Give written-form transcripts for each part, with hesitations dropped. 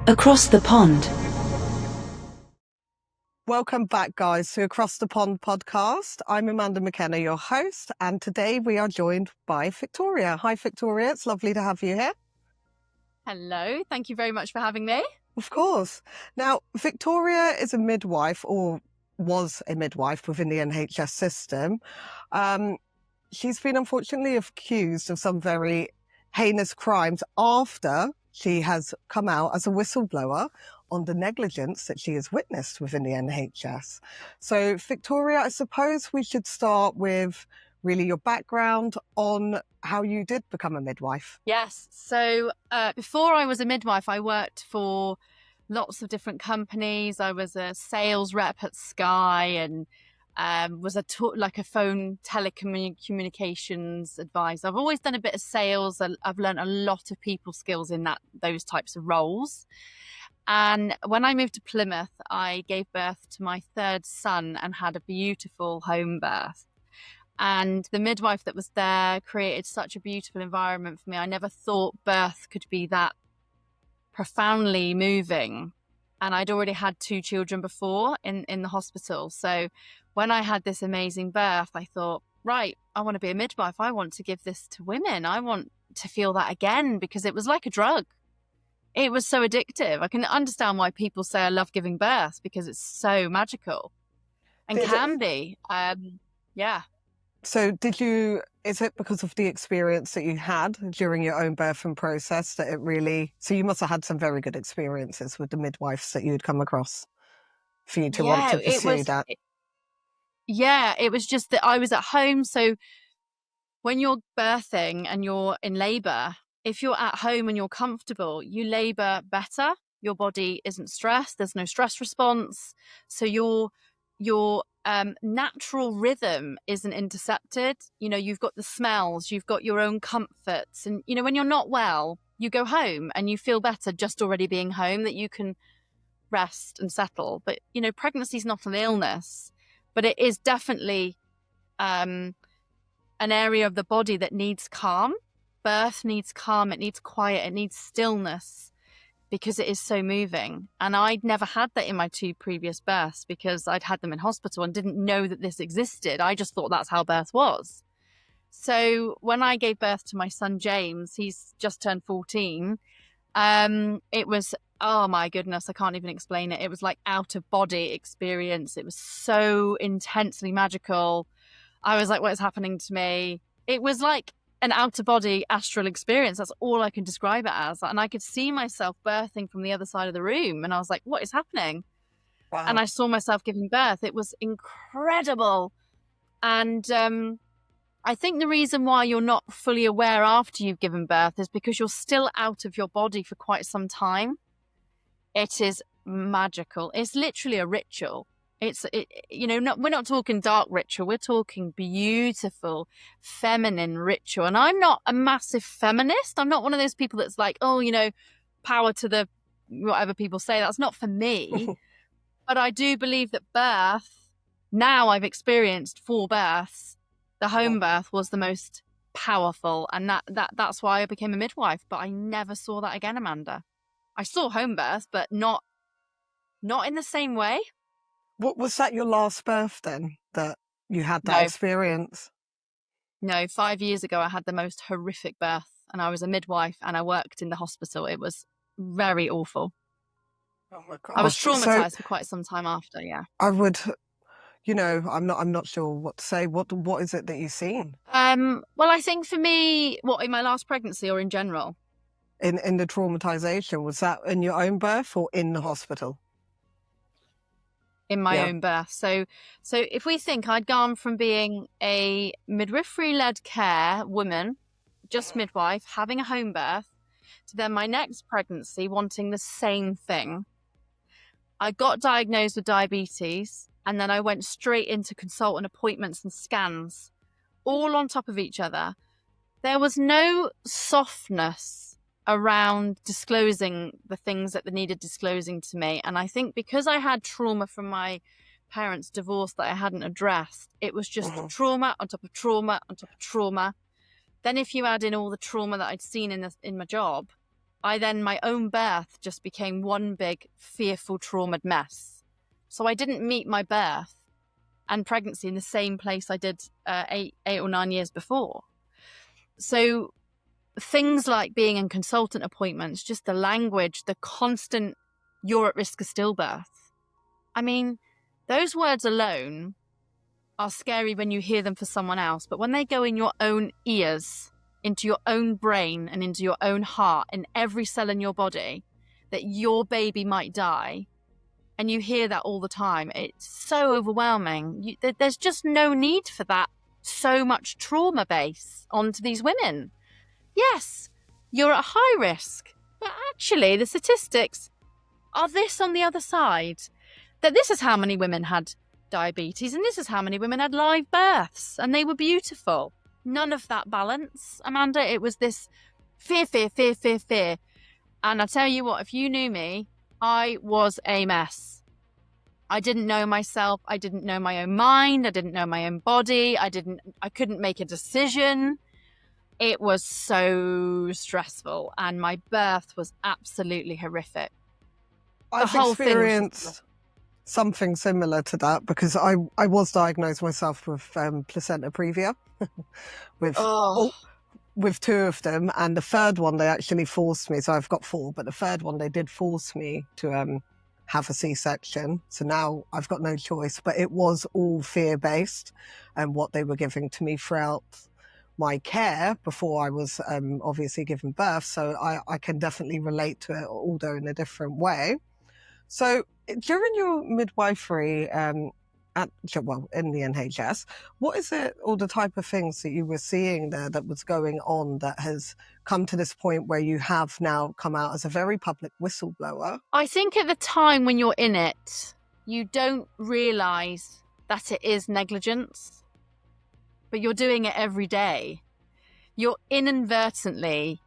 Across the Pond. Welcome back, guys, to Across the Pond podcast. I'm Amanda McKenna, your host, and today we are joined by Victoria. Hi, Victoria. It's lovely to have you here. Hello. Thank you very much for having me. Of course. Now, Victoria is a midwife, or was a midwife within the NHS system. She's been unfortunately accused of some very heinous crimes after she has come out as a whistleblower on the negligence that she has witnessed within the NHS. So, Victoria, I suppose we should start with really your background on how you did become a midwife. Yes. So before I was a midwife, I worked for lots of different companies. I was a sales rep at Sky and was a phone telecommunications advisor. I've always done a bit of sales. I've learned a lot of people skills in those types of roles. And when I moved to Plymouth, I gave birth to my third son and had a beautiful home birth. And the midwife that was there created such a beautiful environment for me. I never thought birth could be that profoundly moving. And I'd already had 2 children before in the hospital. So when I had this amazing birth, I thought, right, I want to be a midwife. I want to give this to women. I want to feel that again, because it was like a drug. It was so addictive. I can understand why people say I love giving birth, because it's so magical and can be. Yeah. So is it because of the experience that you had during your own birthing process that it really, so you must have had some very good experiences with the midwives that you had come across for you to want to pursue that? It was just that I was at home. So when you're birthing and you're in labour, if you're at home and you're comfortable, you labour better. Your body isn't stressed. There's no stress response. So your natural rhythm isn't intercepted. You know, you've got the smells, you've got your own comforts. And, you know, when you're not well, you go home and you feel better just already being home, that you can rest and settle. But, you know, pregnancy is not an illness, but it is definitely an area of the body that needs calm. Birth needs calm, it needs quiet, it needs stillness, because it is so moving. And I'd never had that in my 2 previous births, because I'd had them in hospital and didn't know that this existed. I just thought that's how birth was. So when I gave birth to my son, James, he's just turned 14. It was, oh my goodness, I can't even explain it. It was like out of body experience. It was so intensely magical. I was like, what is happening to me? It was like an out-of-body astral experience. That's all I can describe it as. And I could see myself birthing from the other side of the room. And I was like, what is happening? Wow. And I saw myself giving birth. It was incredible. And I think the reason why you're not fully aware after you've given birth is because you're still out of your body for quite some time. It is magical. It's literally a ritual. We're not talking dark ritual. We're talking beautiful, feminine ritual. And I'm not a massive feminist. I'm not one of those people that's like, oh, you know, power to the whatever people say. That's not for me. But I do believe that birth, now I've experienced 4 births. The home birth was the most powerful. And that's why I became a midwife. But I never saw that again, Amanda. I saw home birth, but not in the same way. What was that, your last birth then, that you had that experience? No, 5 years ago, I had the most horrific birth, and I was a midwife and I worked in the hospital. It was very awful. Oh my gosh. I was traumatized for quite some time after. Yeah. I would, you know, I'm not sure what to say. What is it that you've seen? Well, I think for me, in my last pregnancy or in general? In the traumatization, was that in your own birth or in the hospital? In my own birth. So if we think, I'd gone from being a midwifery-led care woman, just midwife, having a home birth, to then my next pregnancy wanting the same thing. I got diagnosed with diabetes, and then I went straight into consultant appointments and scans, all on top of each other. There was no softness around disclosing the things that they needed disclosing to me. And I think because I had trauma from my parents' divorce that I hadn't addressed, it was just trauma on top of trauma on top of trauma. Then if you add in all the trauma that I'd seen in my job, my own birth just became one big fearful, traumatized mess. So I didn't meet my birth and pregnancy in the same place I did 8 or 9 years before. So things like being in consultant appointments, just the language, the constant, you're at risk of stillbirth. I mean, those words alone are scary when you hear them for someone else, but when they go in your own ears, into your own brain and into your own heart, in every cell in your body, that your baby might die, and you hear that all the time, it's so overwhelming. There's just no need for that so much trauma base onto these women. Yes, you're at high risk, but actually the statistics are this on the other side, that this is how many women had diabetes and this is how many women had live births and they were beautiful. None of that balance, Amanda. It was this fear. And I tell you what, if you knew me, I was a mess. I didn't know myself. I didn't know my own mind. I didn't know my own body. I couldn't make a decision. It was so stressful, and my birth was absolutely horrific. I've experienced something similar to that because I was diagnosed myself with placenta previa, with 2 of them, and the third one they actually forced me. So I've got 4, but the third one they did force me to have a C-section. So now I've got no choice. But it was all fear-based, and what they were giving to me throughout my care before I was obviously given birth. So I can definitely relate to it, although in a different way. So during your midwifery in the NHS, what is it, or the type of things that you were seeing there that was going on that has come to this point where you have now come out as a very public whistleblower? I think at the time when you're in it, you don't realise that it is negligence, but you're doing it every day. You're inadvertently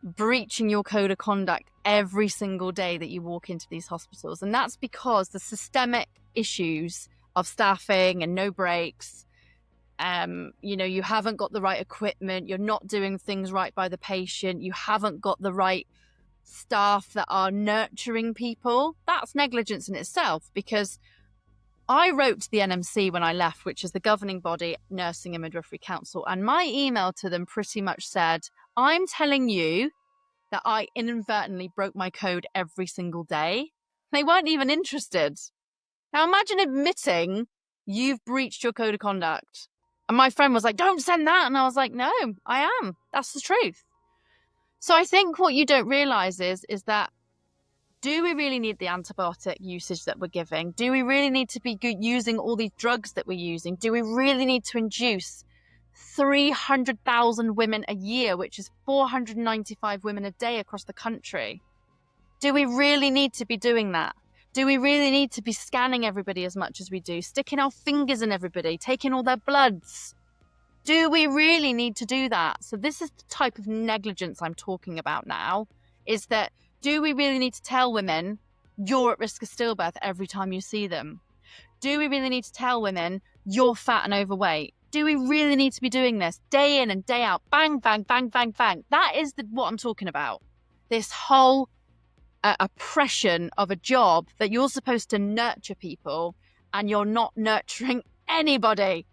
breaching your code of conduct every single day that you walk into these hospitals. And that's because the systemic issues of staffing and no breaks, you haven't got the right equipment, you're not doing things right by the patient, you haven't got the right staff that are nurturing people. That's negligence in itself, because I wrote to the NMC when I left, which is the governing body, Nursing and Midwifery Council, and my email to them pretty much said, I'm telling you that I inadvertently broke my code every single day. They weren't even interested. Now imagine admitting you've breached your code of conduct. And my friend was like, don't send that. And I was like, no, I am. That's the truth. So I think what you don't realise is that, do we really need the antibiotic usage that we're giving? Do we really need to be using all these drugs that we're using? Do we really need to induce 300,000 women a year, which is 495 women a day across the country? Do we really need to be doing that? Do we really need to be scanning everybody as much as we do, sticking our fingers in everybody, taking all their bloods? Do we really need to do that? So this is the type of negligence I'm talking about now, is that, do we really need to tell women you're at risk of stillbirth every time you see them? Do we really need to tell women you're fat and overweight? Do we really need to be doing this day in and day out? Bang, bang, bang, bang, bang. That is what I'm talking about. This whole oppression of a job that you're supposed to nurture people, and you're not nurturing anybody.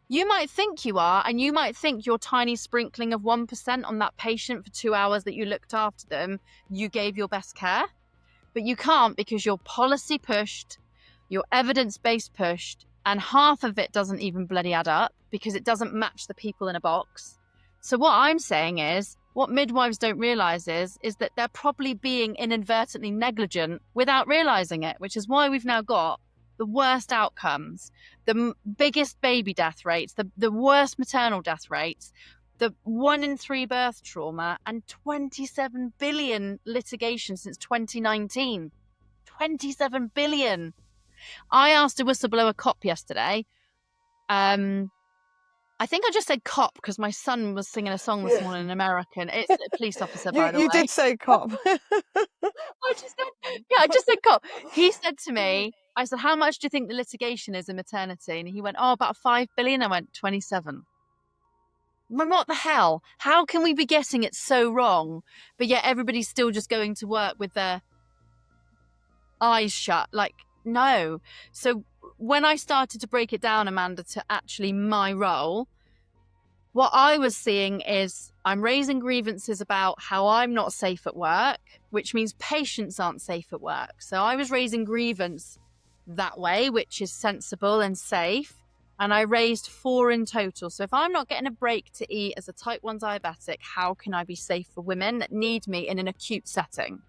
You might think you are, and you might think your tiny sprinkling of 1% on that patient for 2 hours that you looked after them, you gave your best care. But you can't, because you're policy pushed, you're evidence-based pushed, and half of it doesn't even bloody add up because it doesn't match the people in a box. So what I'm saying is, what midwives don't realise is that they're probably being inadvertently negligent without realising it, which is why we've now got the worst outcomes, the biggest baby death rates, the worst maternal death rates, the 1 in 3 birth trauma, and 27 billion litigation since 2019. 27 billion. I asked a whistleblower cop yesterday. I think I just said cop because my son was singing a song this morning in American. It's a police officer, by the way. You did say cop. I just said cop. He said to me, I said, how much do you think the litigation is in maternity? And he went, about 5 billion. I went, 27. What the hell? How can we be getting it so wrong, but yet everybody's still just going to work with their eyes shut? Like, no. So when I started to break it down, Amanda, to actually my role, what I was seeing is I'm raising grievances about how I'm not safe at work, which means patients aren't safe at work. So I was raising grievance that way, which is sensible and safe. And I raised 4 in total. So if I'm not getting a break to eat as a type 1 diabetic, how can I be safe for women that need me in an acute setting?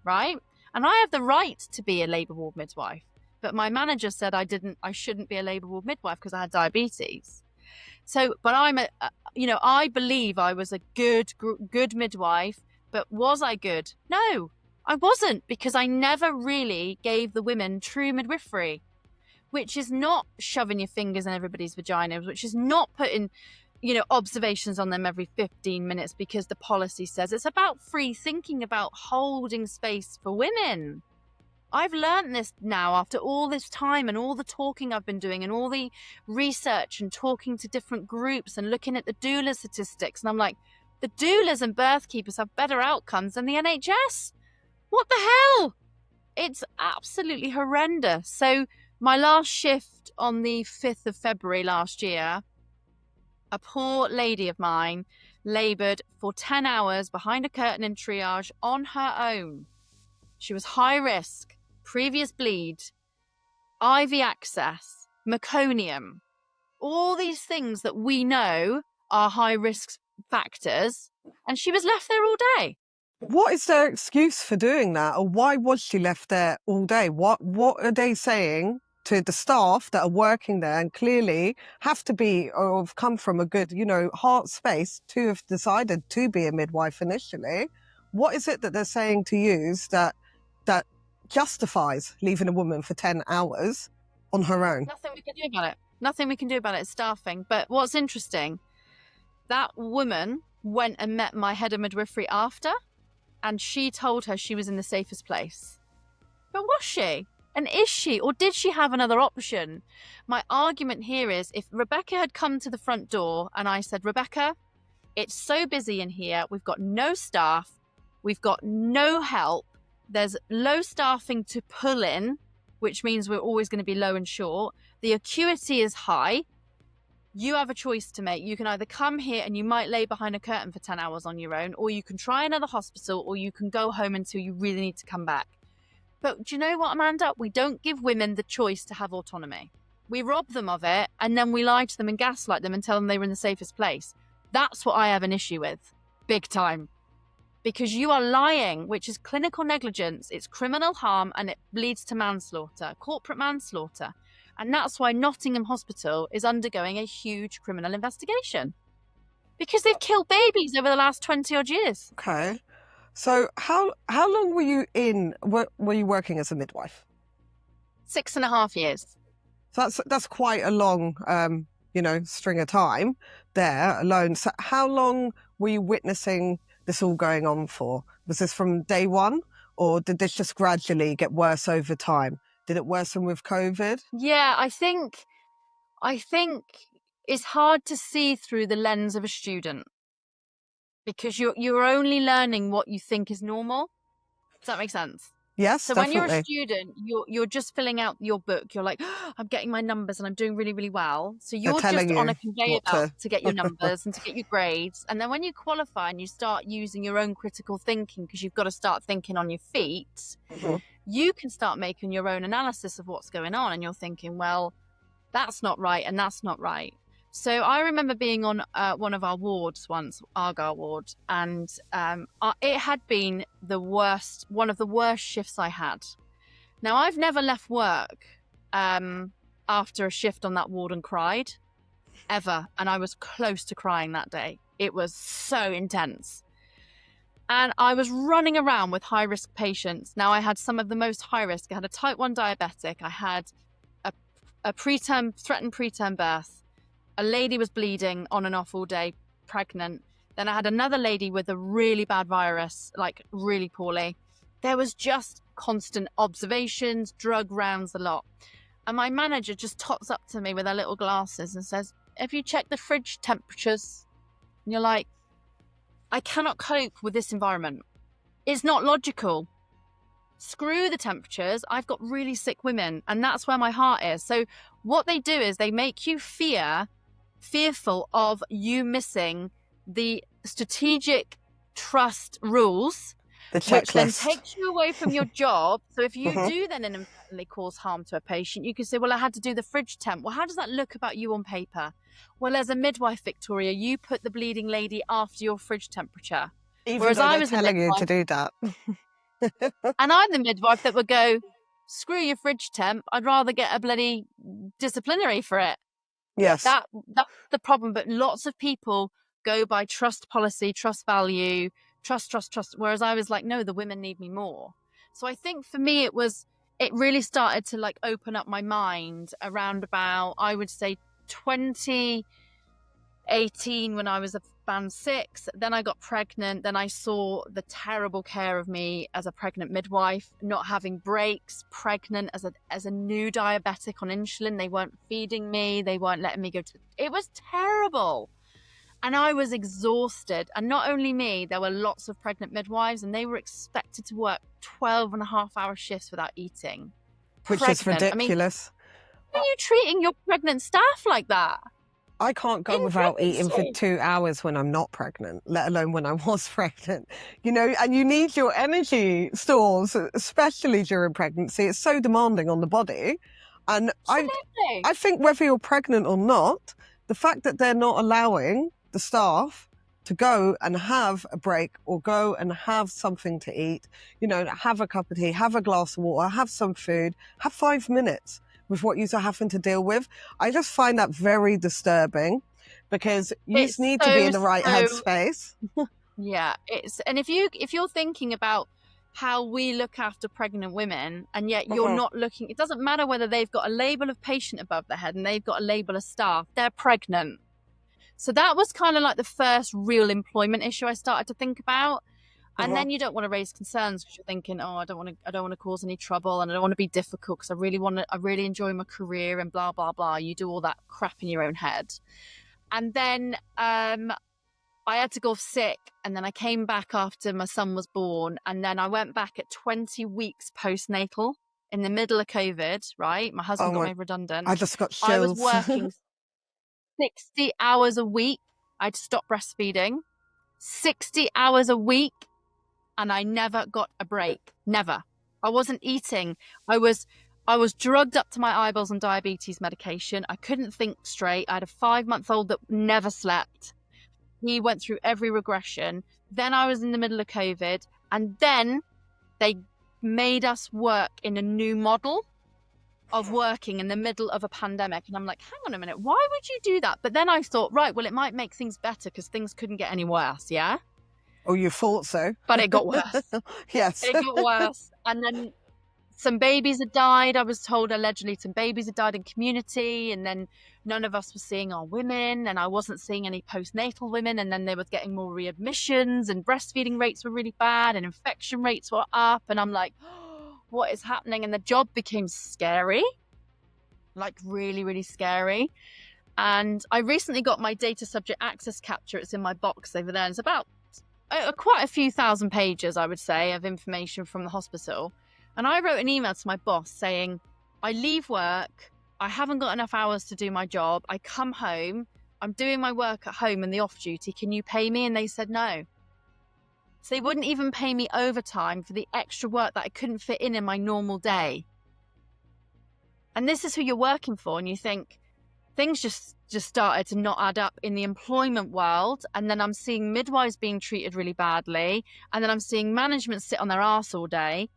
Right? And I have the right to be a labour ward midwife. But my manager said I shouldn't be a labour ward midwife because I had diabetes. So, but I believe I was a good midwife, but was I good? No, I wasn't, because I never really gave the women true midwifery, which is not shoving your fingers in everybody's vaginas, which is not putting, observations on them every 15 minutes because the policy says. It's about free thinking, about holding space for women. I've learned this now after all this time and all the talking I've been doing and all the research and talking to different groups and looking at the doula statistics. And I'm like, the doulas and birth keepers have better outcomes than the NHS. What the hell? It's absolutely horrendous. So my last shift on the 5th of February last year, a poor lady of mine laboured for 10 hours behind a curtain in triage on her own. She was high risk. Previous bleed, IV access, meconium, all these things that we know are high risk factors, and she was left there all day. What is their excuse for doing that, or why was she left there all day? What are they saying to the staff that are working there and clearly have to be or have come from a good, heart space to have decided to be a midwife initially? What is it that they're saying to you that justifies leaving a woman for 10 hours on her own? Nothing we can do about it. Nothing we can do about it. It's staffing. But what's interesting, that woman went and met my head of midwifery after, and she told her she was in the safest place. But was she? And is she? Or did she have another option? My argument here is, if Rebecca had come to the front door and I said, Rebecca, it's so busy in here, we've got no staff, we've got no help, there's low staffing to pull in, which means we're always going to be low and short. The acuity is high. You have a choice to make. You can either come here and you might lay behind a curtain for 10 hours on your own, or you can try another hospital, or you can go home until you really need to come back. But do you know what, Amanda? We don't give women the choice to have autonomy. We rob them of it, and then we lie to them and gaslight them and tell them they were in the safest place. That's what I have an issue with. Big time. Because you are lying, which is clinical negligence, it's criminal harm, and it leads to manslaughter, corporate manslaughter. And that's why Nottingham Hospital is undergoing a huge criminal investigation. Because they've killed babies over the last 20 odd years. Okay. So how long were you working as a midwife? 6.5 years. So that's quite a long, string of time there alone. So how long were you witnessing this all going on for? Was this from day one, or did this just gradually get worse over time? Did it worsen with COVID? Yeah, I think it's hard to see through the lens of a student, because you're only learning what you think is normal. Does that make sense? Yes, so definitely. When you're a student, you're just filling out your book. You're like, oh, I'm getting my numbers and I'm doing really, really well. So you're just on a conveyor belt to get your numbers and to get your grades. And then when you qualify and you start using your own critical thinking, because you've got to start thinking on your feet, you can start making your own analysis of what's going on. And you're thinking, well, that's not right and that's not right. So I remember being on one of our wards once, Argyle ward, and it had been one of the worst shifts I had. Now, I've never left work after a shift on that ward and cried, ever. And I was close to crying that day. It was so intense. And I was running around with high-risk patients. Now, I had some of the most high-risk. I had a type 1 diabetic. I had a threatened preterm birth. A lady was bleeding on and off all day, pregnant. Then I had another lady with a really bad virus, like really poorly. There was just constant observations, drug rounds, a lot. And my manager just tots up to me with her little glasses and says, have you checked the fridge temperatures? And you're like, I cannot cope with this environment. It's not logical. Screw the temperatures. I've got really sick women, and that's where my heart is. So what they do is they make you fearful of you missing the strategic trust rules, The which then checklist. takes you away from your job. So if you Mhm. do then inadvertently cause harm to a patient, you can say, well, I had to do the fridge temp. Well, how does that look about you on paper? Well, as a midwife, Victoria, you put the bleeding lady after your fridge temperature. Even Whereas though I they're was the telling you to midwife, do that. and I'm the midwife that would go, screw your fridge temp. I'd rather get a bloody disciplinary for it. Yes. That's the problem. But lots of people go by trust policy, trust value, trust. Whereas I was like, no, the women need me more. So I think for me, it really started to like open up my mind around about, I would say 2018 when I was a band 6. Then I got pregnant. Then I saw the terrible care of me as a pregnant midwife, not having breaks, pregnant as a new diabetic on insulin. They weren't feeding me. They weren't letting me go to, it was terrible. And I was exhausted. And not only me, there were lots of pregnant midwives, and they were expected to work 12.5-hour shifts without eating. Which is Pregnant. I mean, ridiculous. how are you treating your pregnant staff like that? I can't go In without eating for pregnancy. 2 hours when I'm not pregnant, let alone when I was pregnant. You know, and you need your energy stores, especially during pregnancy. It's so demanding on the body. And Absolutely. I think whether you're pregnant or not, the fact that they're not allowing the staff to go and have a break or go and have something to eat, you know, have a cup of tea, have a glass of water, have some food, have 5 minutes with what you're having to deal with. I just find that very disturbing because you just It's need to be in the so, right headspace. yeah, and if you're thinking about how we look after pregnant women, and yet you're Mhm. not looking, it doesn't matter whether they've got a label of patient above their head and they've got a label of staff, they're pregnant. So that was kind of like the first real employment issue I started to think about. And Mhm. then you don't want to raise concerns because you're thinking, oh, I don't want to cause any trouble, and I don't want to be difficult because I really enjoy my career and blah blah blah. You do all that crap in your own head. And then I had to go sick, and then I came back after my son was born, and then I went back at 20 weeks postnatal in the middle of COVID, right? My Oh husband got my, made redundant. I just got I was chills. working 60 hours a week. I'd stopped breastfeeding. 60 hours a week, and I never got a break. Never. I wasn't eating. I was drugged up to my eyeballs on diabetes medication. I couldn't think straight. I had a 5-month-old that never slept. He went through every regression. Then I was in the middle of COVID, and then they made us work in a new model of working in the middle of a pandemic. And I'm like, hang on a minute, why would you do that? But then I thought, right, well, it might make things better because things couldn't get any worse, yeah? Oh, you thought so? But it got worse. Yes. It got worse. And then some babies had died. I was told allegedly some babies had died in community, and then none of us were seeing our women, and I wasn't seeing any postnatal women, and then they were getting more readmissions, and breastfeeding rates were really bad, and infection rates were up, and I'm like, oh, what is happening? And the job became scary, like really, really scary. And I recently got my data subject access capture. It's in my box over there. It's about quite a few thousand pages, I would say, of information from the hospital. And I wrote an email to my boss saying, I leave work, I haven't got enough hours to do my job, I come home, I'm doing my work at home in the off duty, can you pay me? And they said no. So they wouldn't even pay me overtime for the extra work that I couldn't fit in my normal day. And this is who you're working for, and you think things just started to not add up in the employment world. And then I'm seeing midwives being treated really badly, and then I'm seeing management sit on their arse all day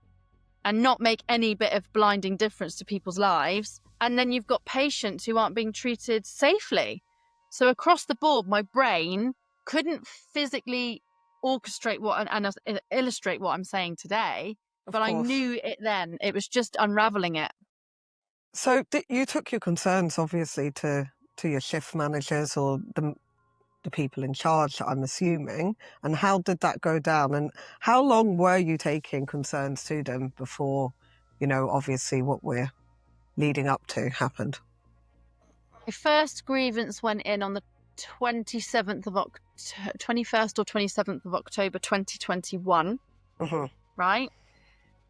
and not make any bit of blinding difference to people's lives. And then you've got patients who aren't being treated safely. So across the board, my brain couldn't physically orchestrate and illustrate what I'm saying today, but I knew it then. It was just unraveling it. So you took your concerns, obviously, to your shift managers or the people in charge, I'm assuming. And how did that go down? And how long were you taking concerns to them before, you know, obviously what we're leading up to happened? My first grievance went in on the 21st or 27th of October 2021, right?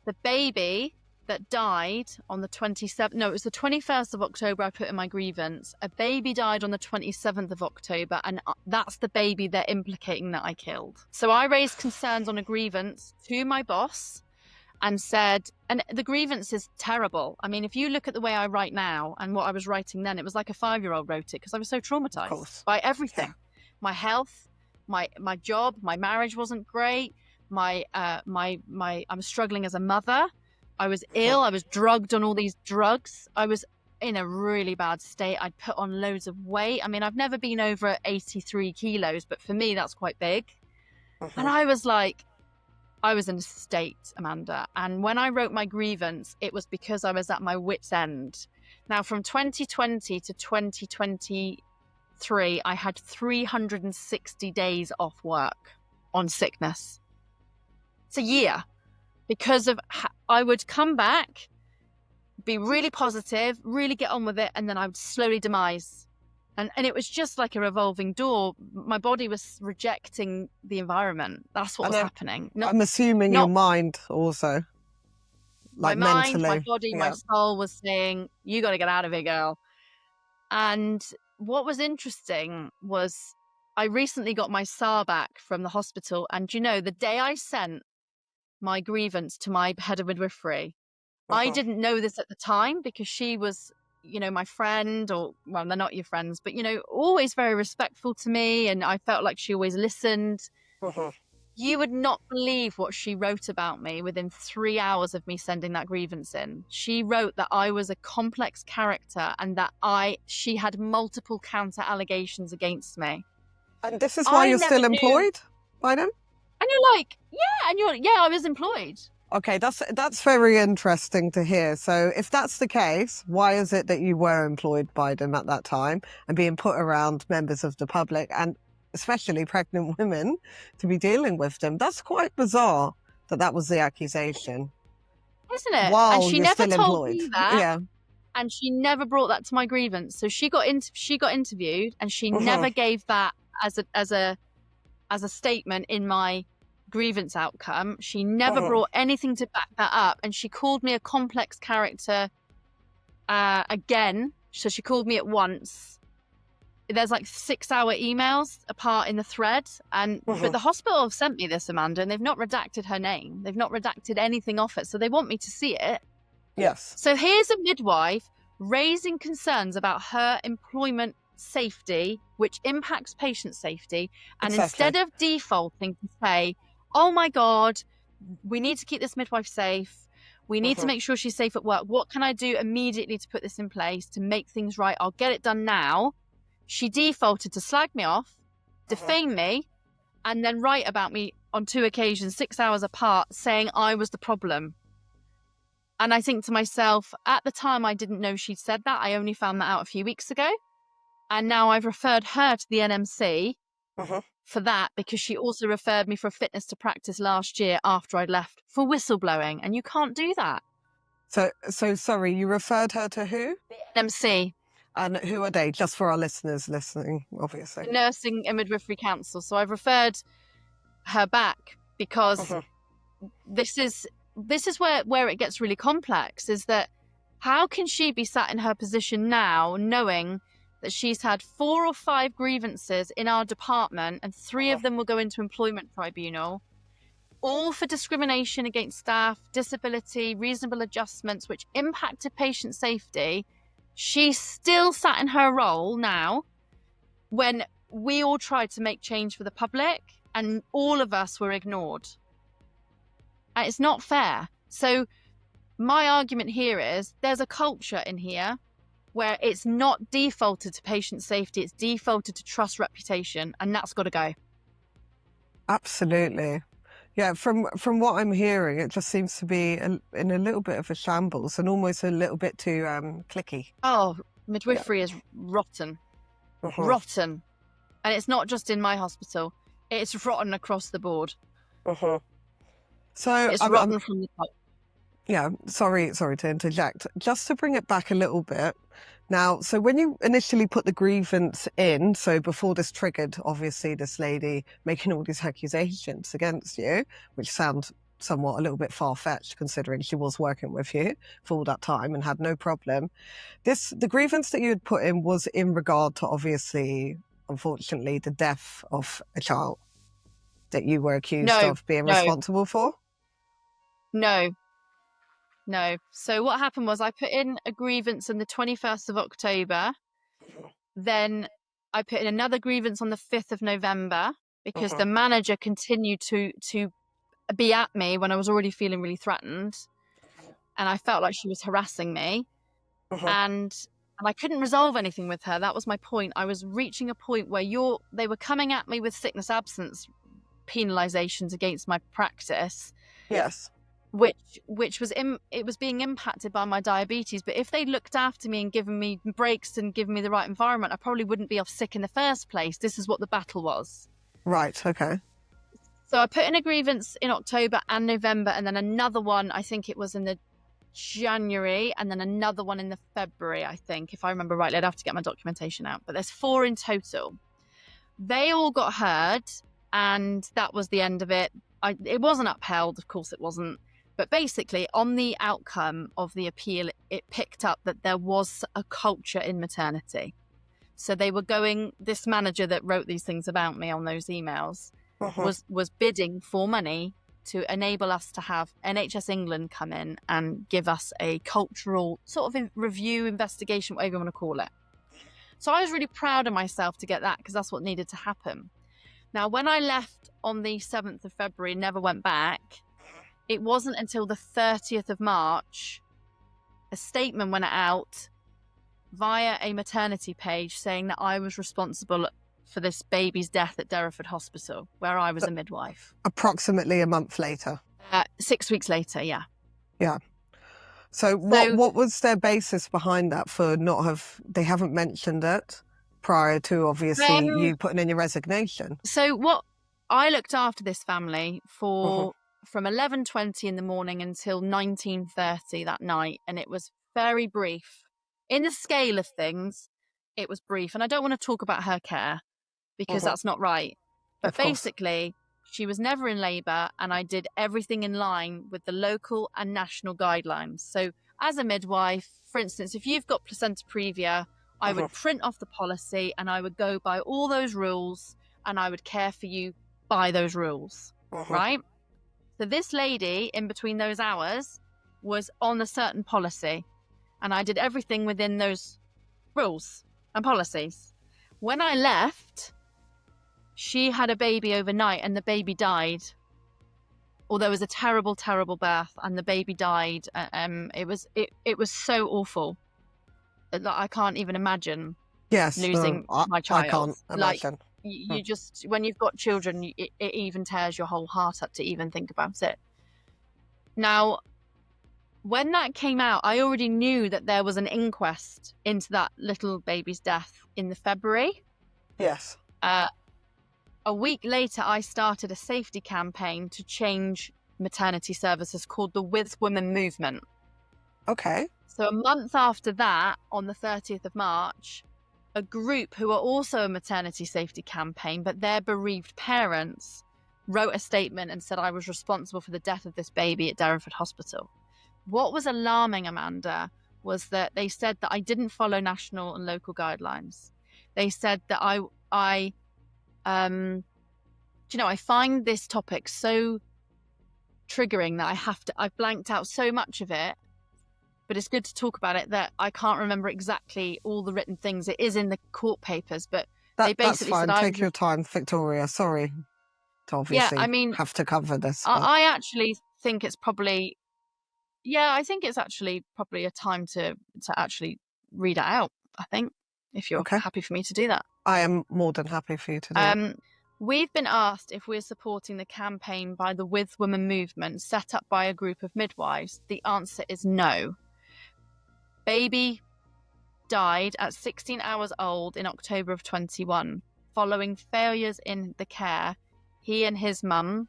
The baby that died on the 27th, no, it was the 21st of October I put in my grievance. A baby died on the 27th of October, and that's the baby they're implicating that I killed. So I raised concerns on a grievance to my boss and said, and the grievance is terrible. I mean, if you look at the way I write now and what I was writing then, it was like a 5-year-old wrote it because I was so traumatized by everything. Yeah. My health, my job, my marriage wasn't great. I was struggling as a mother. I was ill. I was drugged on all these drugs. I was in a really bad state. I'd put on loads of weight. I mean, I've never been over 83 kilos, but for me, that's quite big. And I was like, I was in a state, Amanda. And when I wrote my grievance, it was because I was at my wit's end. Now, from 2020 to 2023, I had 360 days off work on sickness. It's a year. Because of, I would come back, be really positive, really get on with it, and then I would slowly demise. And it was just like a revolving door. My body was rejecting the environment. That's what was happening. I'm assuming your mind also, like my mentally. Mind, my body, my soul was saying, you got to get out of here, girl. And what was interesting was I recently got my SAR back from the hospital. And you know, the day I sent my grievance to my head of midwifery, I didn't know this at the time because she was, you know, my friend, or, well, they're not your friends, but, you know, always very respectful to me. And I felt like she always listened. You would not believe what she wrote about me within 3 hours of me sending that grievance in. She wrote that I was a complex character and that she had multiple counter allegations against me. And this is why you're still employed by them? And you're like, I was employed. Okay, that's very interesting to hear. So if that's the case, why is it that you were employed by them at that time and being put around members of the public and especially pregnant women to be dealing with them? That's quite bizarre that was the accusation. Isn't it? While and she you're never still told employed. me that. Yeah. And she never brought that to my grievance. So she got interviewed and she never gave that as a statement in my grievance outcome. She never brought anything to back that up, and she called me a complex character again. So she called me at once. There's like 6-hour emails apart in the thread, and but the hospital have sent me this, Amanda, and they've not redacted her name. They've not redacted anything off it, so they want me to see it. Yes. So here's a midwife raising concerns about her employment safety, which impacts patient safety, and instead of defaulting to say, oh my God, we need to keep this midwife safe. We need to make sure she's safe at work. What can I do immediately to put this in place to make things right? I'll get it done now. She defaulted to slag me off, defame me, and then write about me on 2 occasions, 6 hours apart, saying I was the problem. And I think to myself, at the time, I didn't know she'd said that. I only found that out a few weeks ago. And now I've referred her to the NMC for that, because she also referred me for a fitness to practice last year after I'd left for whistleblowing. And you can't do that. So sorry, you referred her to who? The NMC. And who are they? Just for our listeners listening, obviously. The Nursing and Midwifery Council. So I've referred her back because this is where it gets really complex, is that how can she be sat in her position now knowing that she's had 4 or 5 grievances in our department and 3 of them will go into employment tribunal, all for discrimination against staff, disability, reasonable adjustments, which impacted patient safety. She's still sat in her role now when we all tried to make change for the public and all of us were ignored. And it's not fair. So my argument here is there's a culture in here where it's not defaulted to patient safety, it's defaulted to trust reputation, and that's got to go. Absolutely. Yeah, from what I'm hearing, it just seems to be in a little bit of a shambles and almost a little bit too cliquey. Oh, midwifery is rotten. Rotten. And it's not just in my hospital. It's rotten across the board. So it's rotten from the top. Yeah, sorry to interject. Just to bring it back a little bit, Now, so when you initially put the grievance in, so before this triggered, obviously, this lady making all these accusations against you, which sound somewhat a little bit far-fetched considering she was working with you for all that time and had no problem. The grievance that you had put in was in regard to, obviously, unfortunately, the death of a child that you were accused No, of being no, responsible for? no, no. So what happened was I put in a grievance on the 21st of October. Then I put in another grievance on the 5th of November because the manager continued to be at me when I was already feeling really threatened. And I felt like she was harassing me. And I couldn't resolve anything with her. That was my point. I was reaching a point where they were coming at me with sickness absence penalizations against my practice. Yes. Which was it was being impacted by my diabetes. But if they looked after me and given me breaks and given me the right environment, I probably wouldn't be off sick in the first place. This is what the battle was. Right. Okay. So I put in a grievance in October and November, and then another one, I think it was in the January, and then another one in the February, I think, if I remember rightly. I'd have to get my documentation out, but there's 4 in total. They all got heard, and that was the end of it. It wasn't upheld, of course it wasn't. But basically, on the outcome of the appeal, it picked up that there was a culture in maternity. So they were this manager that wrote these things about me on those emails was bidding for money to enable us to have NHS England come in and give us a cultural sort of review, investigation, whatever you want to call it. So I was really proud of myself to get that because that's what needed to happen. Now, when I left on the 7th of February and never went back, it wasn't until the 30th of March, a statement went out via a maternity page saying that I was responsible for this baby's death at Derriford Hospital, where I was a midwife. Approximately a month later. 6 weeks later, yeah. Yeah. So what was their basis behind that for they haven't mentioned it prior to obviously you putting in your resignation? So what I looked after this family for from 11:20 in the morning until 19:30 that night, and it was very brief. In the scale of things, it was brief, and I don't want to talk about her care because that's not right. But basically, she was never in labour, and I did everything in line with the local and national guidelines. So as a midwife, for instance, if you've got placenta previa, I would print off the policy and I would go by all those rules and I would care for you by those rules, right? So this lady, in between those hours, was on a certain policy, and I did everything within those rules and policies. When I left, she had a baby overnight, and the baby died. Or there was a terrible, terrible birth, and the baby died. It was so awful. I can't even imagine losing my child. I can't imagine. You just, when you've got children, it even tears your whole heart up to even think about it. Now, when that came out, I already knew that there was an inquest into that little baby's death in the February. Yes. A week later, I started a safety campaign to change maternity services called the With Women Movement. Okay. So a month after that, on the 30th of March, a group who are also a maternity safety campaign, but their bereaved parents, wrote a statement and said I was responsible for the death of this baby at Derriford Hospital. What was alarming, Amanda, was that they said that I didn't follow national and local guidelines. They said that I find this topic so triggering that I've blanked out so much of it, but it's good to talk about it, that I can't remember exactly all the written things. It is in the court papers, but they basically that's fine. said Take your time, Victoria. Sorry to obviously have to cover this. I actually think it's probably, I think it's actually probably a time to actually read it out, I think, if you're happy for me to do that. I am more than happy for you to do that. We've been asked if we're supporting the campaign by the With Women movement set up by a group of midwives. The answer is no. Baby died at 16 hours old in October of 21, following failures in the care he and his mum,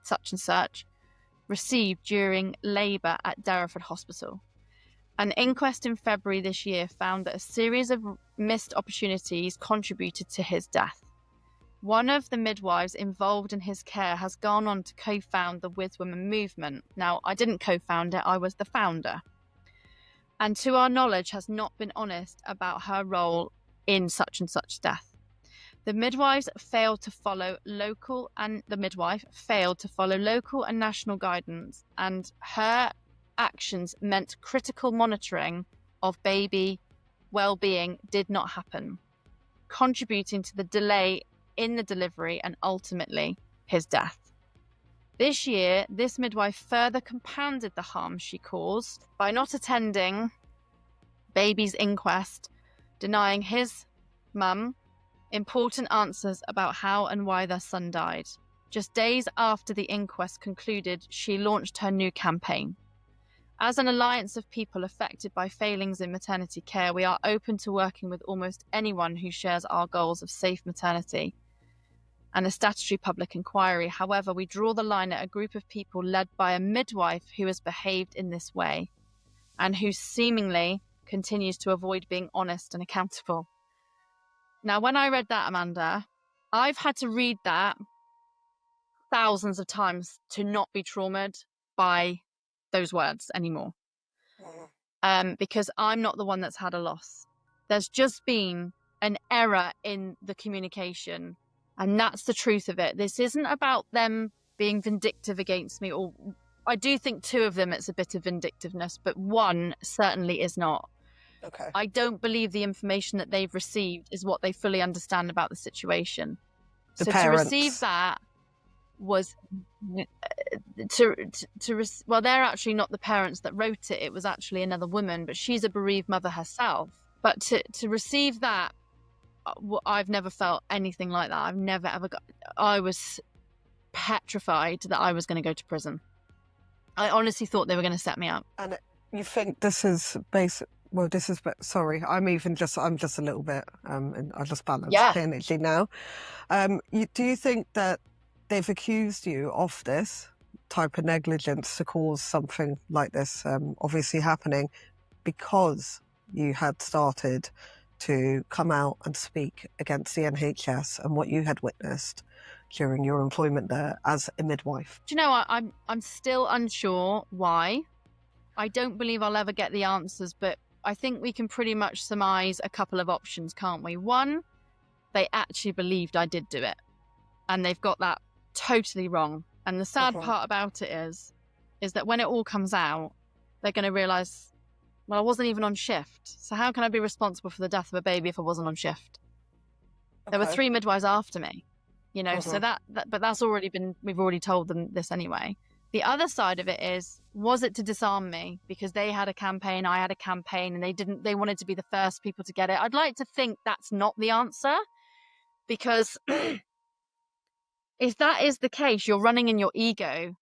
such and such, received during labour at Derriford Hospital. An inquest in February this year found that a series of missed opportunities contributed to his death. One of the midwives involved in his care has gone on to co-found the With Women movement. Now, I didn't co-found it, I was the founder. And to our knowledge has not been honest about her role in such and such death. The midwife failed to follow local and national guidance, and her actions meant critical monitoring of baby well-being did not happen, contributing to the delay in the delivery and ultimately his death. This year, this midwife further compounded the harm she caused by not attending baby's inquest, denying his mum important answers about how and why their son died. Just days after the inquest concluded, she launched her new campaign. As an alliance of people affected by failings in maternity care, we are open to working with almost anyone who shares our goals of safe maternity and a statutory public inquiry. However, we draw the line at a group of people led by a midwife who has behaved in this way and who seemingly continues to avoid being honest and accountable. Now, when I read that, Amanda, I've had to read that thousands of times to not be traumatized by those words anymore. Because I'm not the one that's had a loss. There's just been an error in the communication, and that's the truth of it. This isn't about them being vindictive against me, or I do think two of them, it's a bit of vindictiveness, but one certainly is not. Okay. I don't believe the information that they've received is what they fully understand about the situation. The so parents. To receive that was well, they're actually not the parents that wrote it. It was actually another woman, but she's a bereaved mother herself. But to receive that, I've never felt anything like that. I've never ever I was petrified that I was going to go to prison. I honestly thought they were going to set me up. And you think this is basic? Well, this is, sorry, I'm just a little bit, and I just balanced energy now. Do you think that they've accused you of this type of negligence to cause something like this obviously happening because you had started to come out and speak against the NHS and what you had witnessed during your employment there as a midwife? Do you know, I'm still unsure why. I don't believe I'll ever get the answers, but I think we can pretty much surmise a couple of options, can't we? One, they actually believed I did do it, and they've got that totally wrong. And the sad part about it is that when it all comes out, they're going to realise, well, I wasn't even on shift. So how can I be responsible for the death of a baby if I wasn't on shift? There were 3 midwives after me, you know, so but that's already been, we've already told them this anyway. The other side of it is, was it to disarm me? Because they had a campaign, I had a campaign, and they wanted to be the first people to get it. I'd like to think that's not the answer, because if that is the case, you're running in your ego,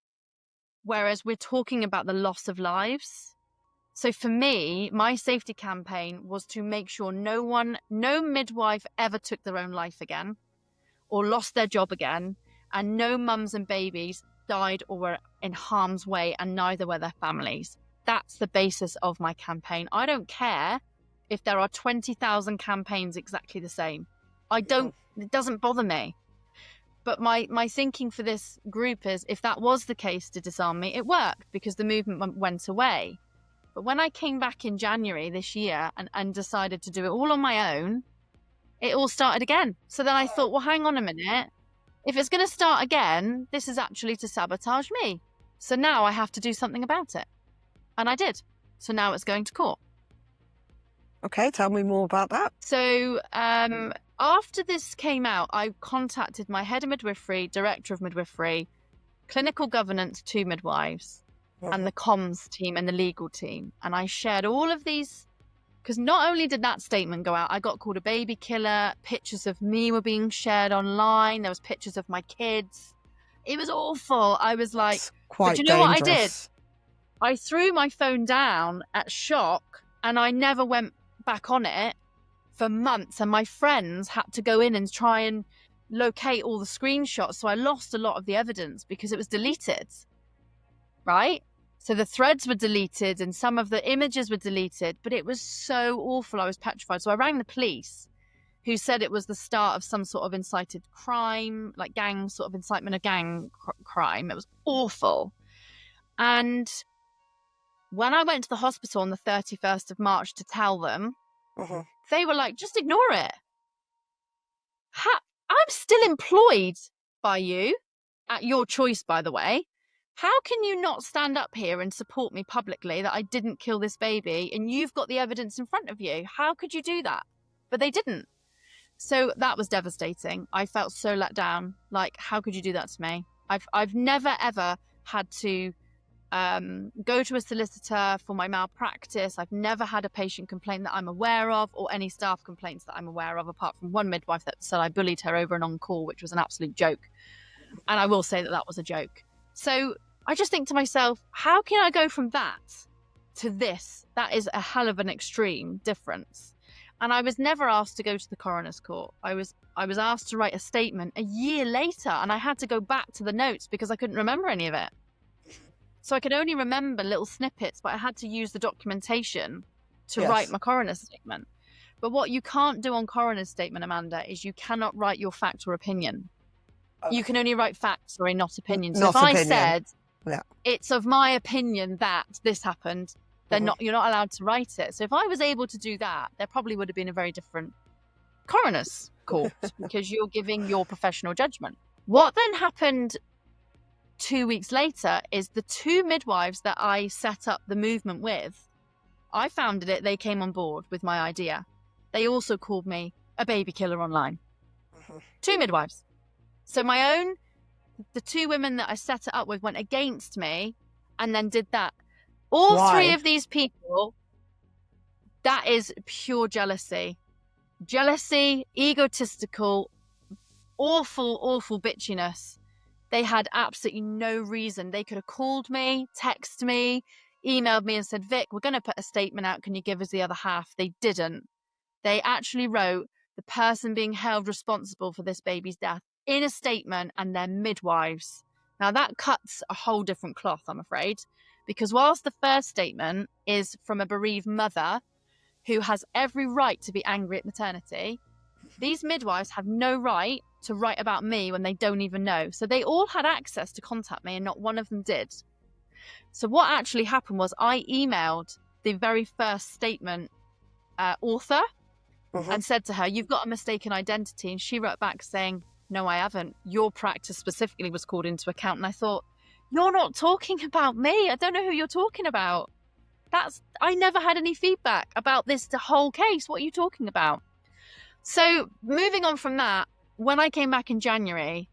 whereas we're talking about the loss of lives. So for me, my safety campaign was to make sure no midwife ever took their own life again or lost their job again, and no mums and babies died or were in harm's way, and neither were their families. That's the basis of my campaign. I don't care if there are 20,000 campaigns exactly the same. It doesn't bother me. But my thinking for this group is, if that was the case to disarm me, it worked because the movement went away. But when I came back in January this year and decided to do it all on my own, it all started again. So then I thought, well, hang on a minute. If it's going to start again, this is actually to sabotage me. So now I have to do something about it. And I did. So now it's going to court. Okay, tell me more about that. So after this came out, I contacted my head of midwifery, director of midwifery, clinical governance, 2 midwives, and the comms team and the legal team. And I shared all of these, because not only did that statement go out, I got called a baby killer. Pictures of me were being shared online. There was pictures of my kids. It was awful. I was like, but you know what I did? I threw my phone down at shock, and I never went back on it for months. And my friends had to go in and try and locate all the screenshots. So I lost a lot of the evidence because it was deleted. Right? So the threads were deleted and some of the images were deleted, but it was so awful. I was petrified. So I rang the police, who said it was the start of some sort of incited crime, like gang sort of incitement of gang crime. It was awful. And when I went to the hospital on the 31st of March to tell them, they were like, just ignore it. I'm still employed by you, at your choice, by the way. How can you not stand up here and support me publicly that I didn't kill this baby and you've got the evidence in front of you? How could you do that? But they didn't. So that was devastating. I felt so let down. Like, how could you do that to me? I've never, ever had to go to a solicitor for my malpractice. I've never had a patient complaint that I'm aware of, or any staff complaints that I'm aware of, apart from one midwife that said I bullied her over an on-call, which was an absolute joke. And I will say that that was a joke. So I just think to myself, how can I go from that to this? That is a hell of an extreme difference. And I was never asked to go to the coroner's court. I was asked to write a statement a year later, and I had to go back to the notes because I couldn't remember any of it. So I could only remember little snippets, but I had to use the documentation to write my coroner's statement. But what you can't do on coroner's statement, Amanda, is you cannot write your fact or opinion. You can only write facts, sorry, not opinion. So if I said, it's of my opinion that this happened, then you're not allowed to write it. So if I was able to do that, there probably would have been a very different coroner's court because you're giving your professional judgment. What then happened 2 weeks later is the two midwives that I set up the movement with, I founded it, they came on board with my idea. They also called me a baby killer online. Two midwives. So the two women that I set it up with went against me and then did that. All three of these people, that is pure jealousy. Jealousy, egotistical, awful, awful bitchiness. They had absolutely no reason. They could have called me, texted me, emailed me and said, Vic, we're going to put a statement out. Can you give us the other half? They didn't. They actually wrote the person being held responsible for this baby's death in a statement and their midwives. Now that cuts a whole different cloth, I'm afraid, because whilst the first statement is from a bereaved mother who has every right to be angry at maternity, these midwives have no right to write about me when they don't even know. So they all had access to contact me and not one of them did. So what actually happened was I emailed the very first statement author and said to her, you've got a mistaken identity. And she wrote back saying, no, I haven't. Your practice specifically was called into account. And I thought, you're not talking about me. I don't know who you're talking about. I never had any feedback about the whole case. What are you talking about? So moving on from that, when I came back in January,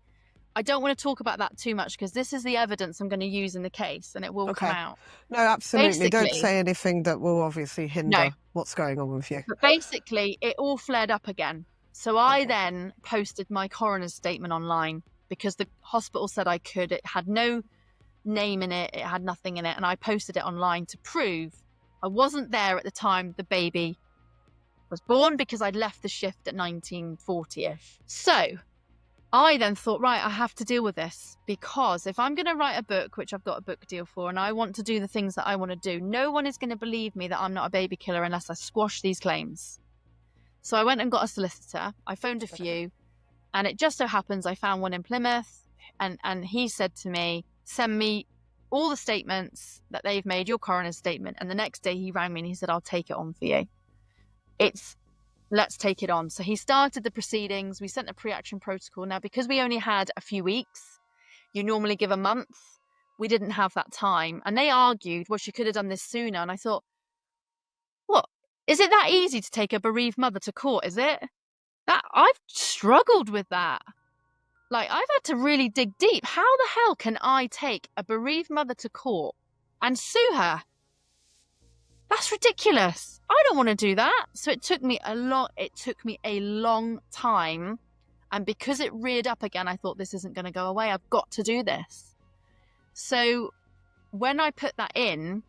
I don't want to talk about that too much because this is the evidence I'm going to use in the case and it will come out. No, absolutely. Don't say anything that will obviously hinder what's going on with you. But basically, it all flared up again. So I then posted my coroner's statement online because the hospital said I could. It had no name in it. It had nothing in it. And I posted it online to prove I wasn't there at the time the baby was born because I'd left the shift at 1940-ish. So I then thought, right, I have to deal with this because if I'm going to write a book, which I've got a book deal for, and I want to do the things that I want to do, no one is going to believe me that I'm not a baby killer unless I squash these claims. So I went and got a solicitor. I phoned a few, and it just so happens I found one in Plymouth, and he said to me, send me all the statements that they've made, your coroner's statement. And the next day he rang me and he said, I'll take it on for you. Let's take it on. So he started the proceedings. We sent a pre-action protocol. Now, because we only had a few weeks, you normally give a month. We didn't have that time. And they argued, well, she could have done this sooner. And I thought, what? Is it that easy to take a bereaved mother to court, is it? I've struggled with that. Like, I've had to really dig deep. How the hell can I take a bereaved mother to court and sue her? That's ridiculous. I don't want to do that. So it took me a long time. And because it reared up again, I thought this isn't going to go away. I've got to do this. So when I put that in,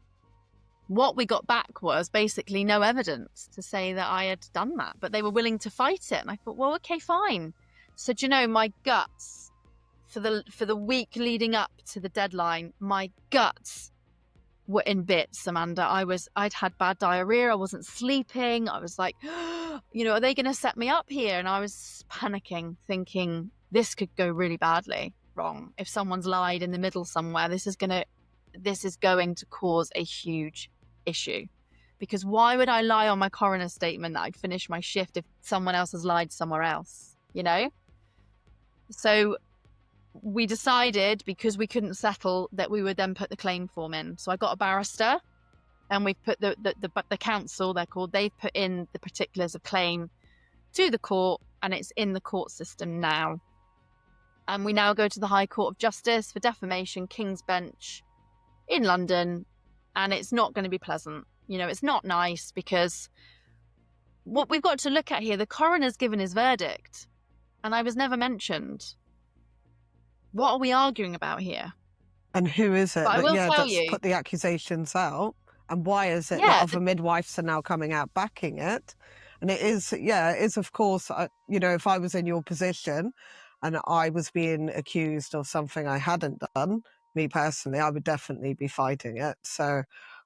what we got back was basically no evidence to say that I had done that, but they were willing to fight it. And I thought, well, okay, fine. So, do you know, my guts for the week leading up to the deadline, my guts were in bits, Amanda. I'd had bad diarrhea. I wasn't sleeping. I was like, you know, are they going to set me up here? And I was panicking, thinking this could go really badly wrong. If someone's lied in the middle somewhere, this is going to cause a huge issue. Because why would I lie on my coroner statement that I'd finished my shift if someone else has lied somewhere else, you know? So we decided, because we couldn't settle, that we would then put the claim form in. So I got a barrister, and we've put the council, they're called, they've put in the particulars of claim to the court, and it's in the court system now. And we now go to the High Court of Justice for defamation, King's Bench in London, and it's not going to be pleasant. You know, it's not nice, because what we've got to look at here, the coroner's given his verdict, and I was never mentioned. What are we arguing about here? And who is it that's put the accusations out? And why is it that other midwives are now coming out backing it? And it is, of course, you know, if I was in your position and I was being accused of something I hadn't done, me personally, I would definitely be fighting it. So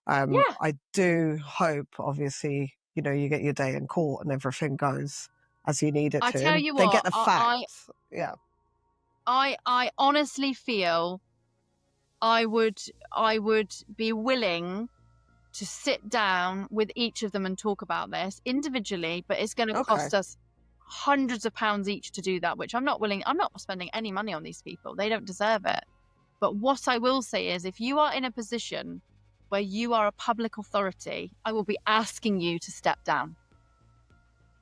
I do hope, obviously, you know, you get your day in court and everything goes as you need it to. I tell you they what, get the facts. I honestly feel I would be willing to sit down with each of them and talk about this individually, but it's going to cost us hundreds of pounds each to do that, which I'm not spending any money on these people. They don't deserve it. But what I will say is, if you are in a position where you are a public authority, I will be asking you to step down.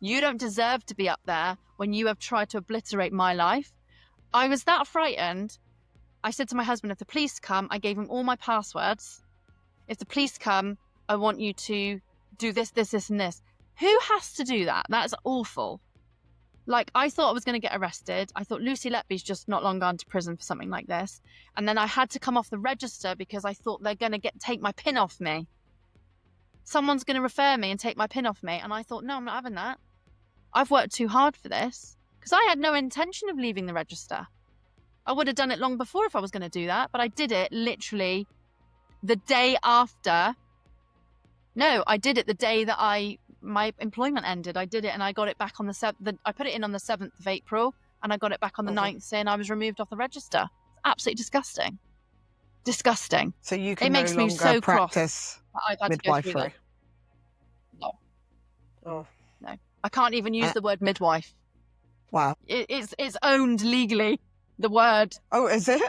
You don't deserve to be up there when you have tried to obliterate my life. I was that frightened. I said to my husband, if the police come, I gave him all my passwords. If the police come, I want you to do this, this, this, and this. Who has to do that? That's awful. Like, I thought I was going to get arrested. I thought Lucy Letby's just not long gone to prison for something like this. And then I had to come off the register because I thought they're going to take my pin off me. Someone's going to refer me and take my pin off me. And I thought, no, I'm not having that. I've worked too hard for this. Because I had no intention of leaving the register. I would have done it long before if I was going to do that, but I did it literally the day after. No, I did it the day that my employment ended. I did it, and I got it back on the 7th. I put it in on the 7th of April, and I got it back on the 9th, saying I was removed off the register. It's absolutely disgusting. Disgusting. So you can it makes me so practice midwifery. No. No. I can't even use the word midwife. Wow. It's owned legally, the word. Oh, is it?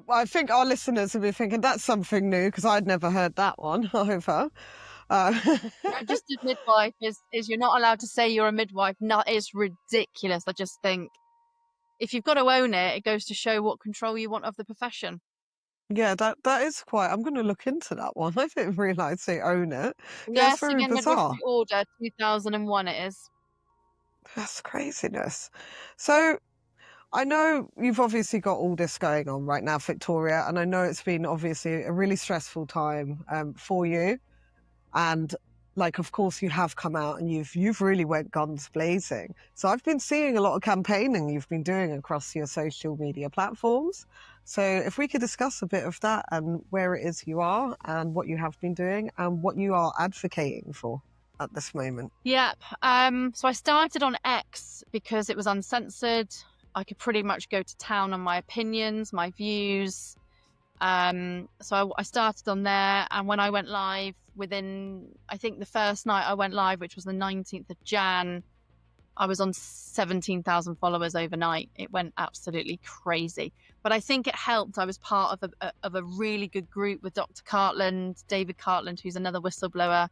I think our listeners will be thinking that's something new, because I'd never heard that one either. Registered midwife is you're not allowed to say you're a midwife. No, it's ridiculous. I just think if you've got to own it, it goes to show what control you want of the profession. Yeah, that is quite. I'm going to look into that one. I didn't realise they own it. Yes, very again, bizarre. Midwifery Order 2001 it is. That's craziness. So I know you've obviously got all this going on right now, Victoria, and I know it's been obviously a really stressful time for you. And like, of course, you have come out and you've really went guns blazing. So I've been seeing a lot of campaigning you've been doing across your social media platforms. So if we could discuss a bit of that and where it is you are and what you have been doing and what you are advocating for at this moment. Yep. So I started on X because it was uncensored. I could pretty much go to town on my opinions, my views. So I started on there, and when I went live within, I think the first night I went live, which was the 19th of Jan, I was on 17,000 followers overnight. It went absolutely crazy. But I think it helped. I was part of a really good group with Dr. Cartland, David Cartland, who's another whistleblower.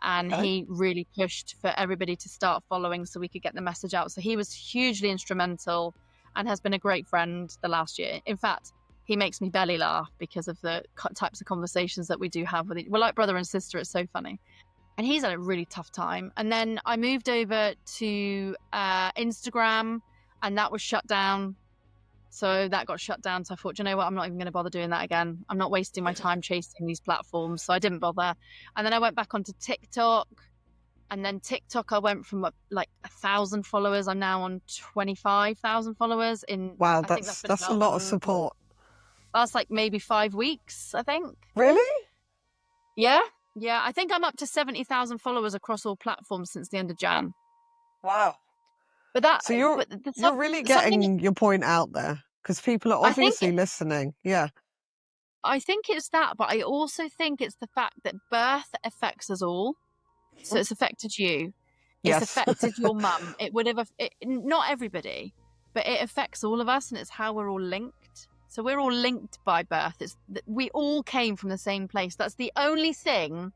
And he really pushed for everybody to start following so we could get the message out. So he was hugely instrumental and has been a great friend the last year. In fact, he makes me belly laugh because of the types of conversations that we do have with each. We're like brother and sister. It's so funny. And he's had a really tough time. And then I moved over to Instagram, and that was shut down. So that got shut down. So I thought, you know what? I'm not even going to bother doing that again. I'm not wasting my time chasing these platforms. So I didn't bother. And then I went back onto TikTok. And then TikTok, I went from like 1,000 followers. I'm now on 25,000 followers. Wow, that's a lot of support. That's like maybe 5 weeks, I think. Really? Yeah. Yeah. I think I'm up to 70,000 followers across all platforms since the end of Jan. Wow. But that, So you're but the, you're really something, getting your point out there because people are I think, obviously listening. Yeah. I think it's that, but I also think it's the fact that birth affects us all. So Mhm. it's affected you. It's Yes. affected your mum. It would have, not everybody, but it affects all of us, and it's how we're all linked. So we're all linked by birth. We all came from the same place. That's the only thing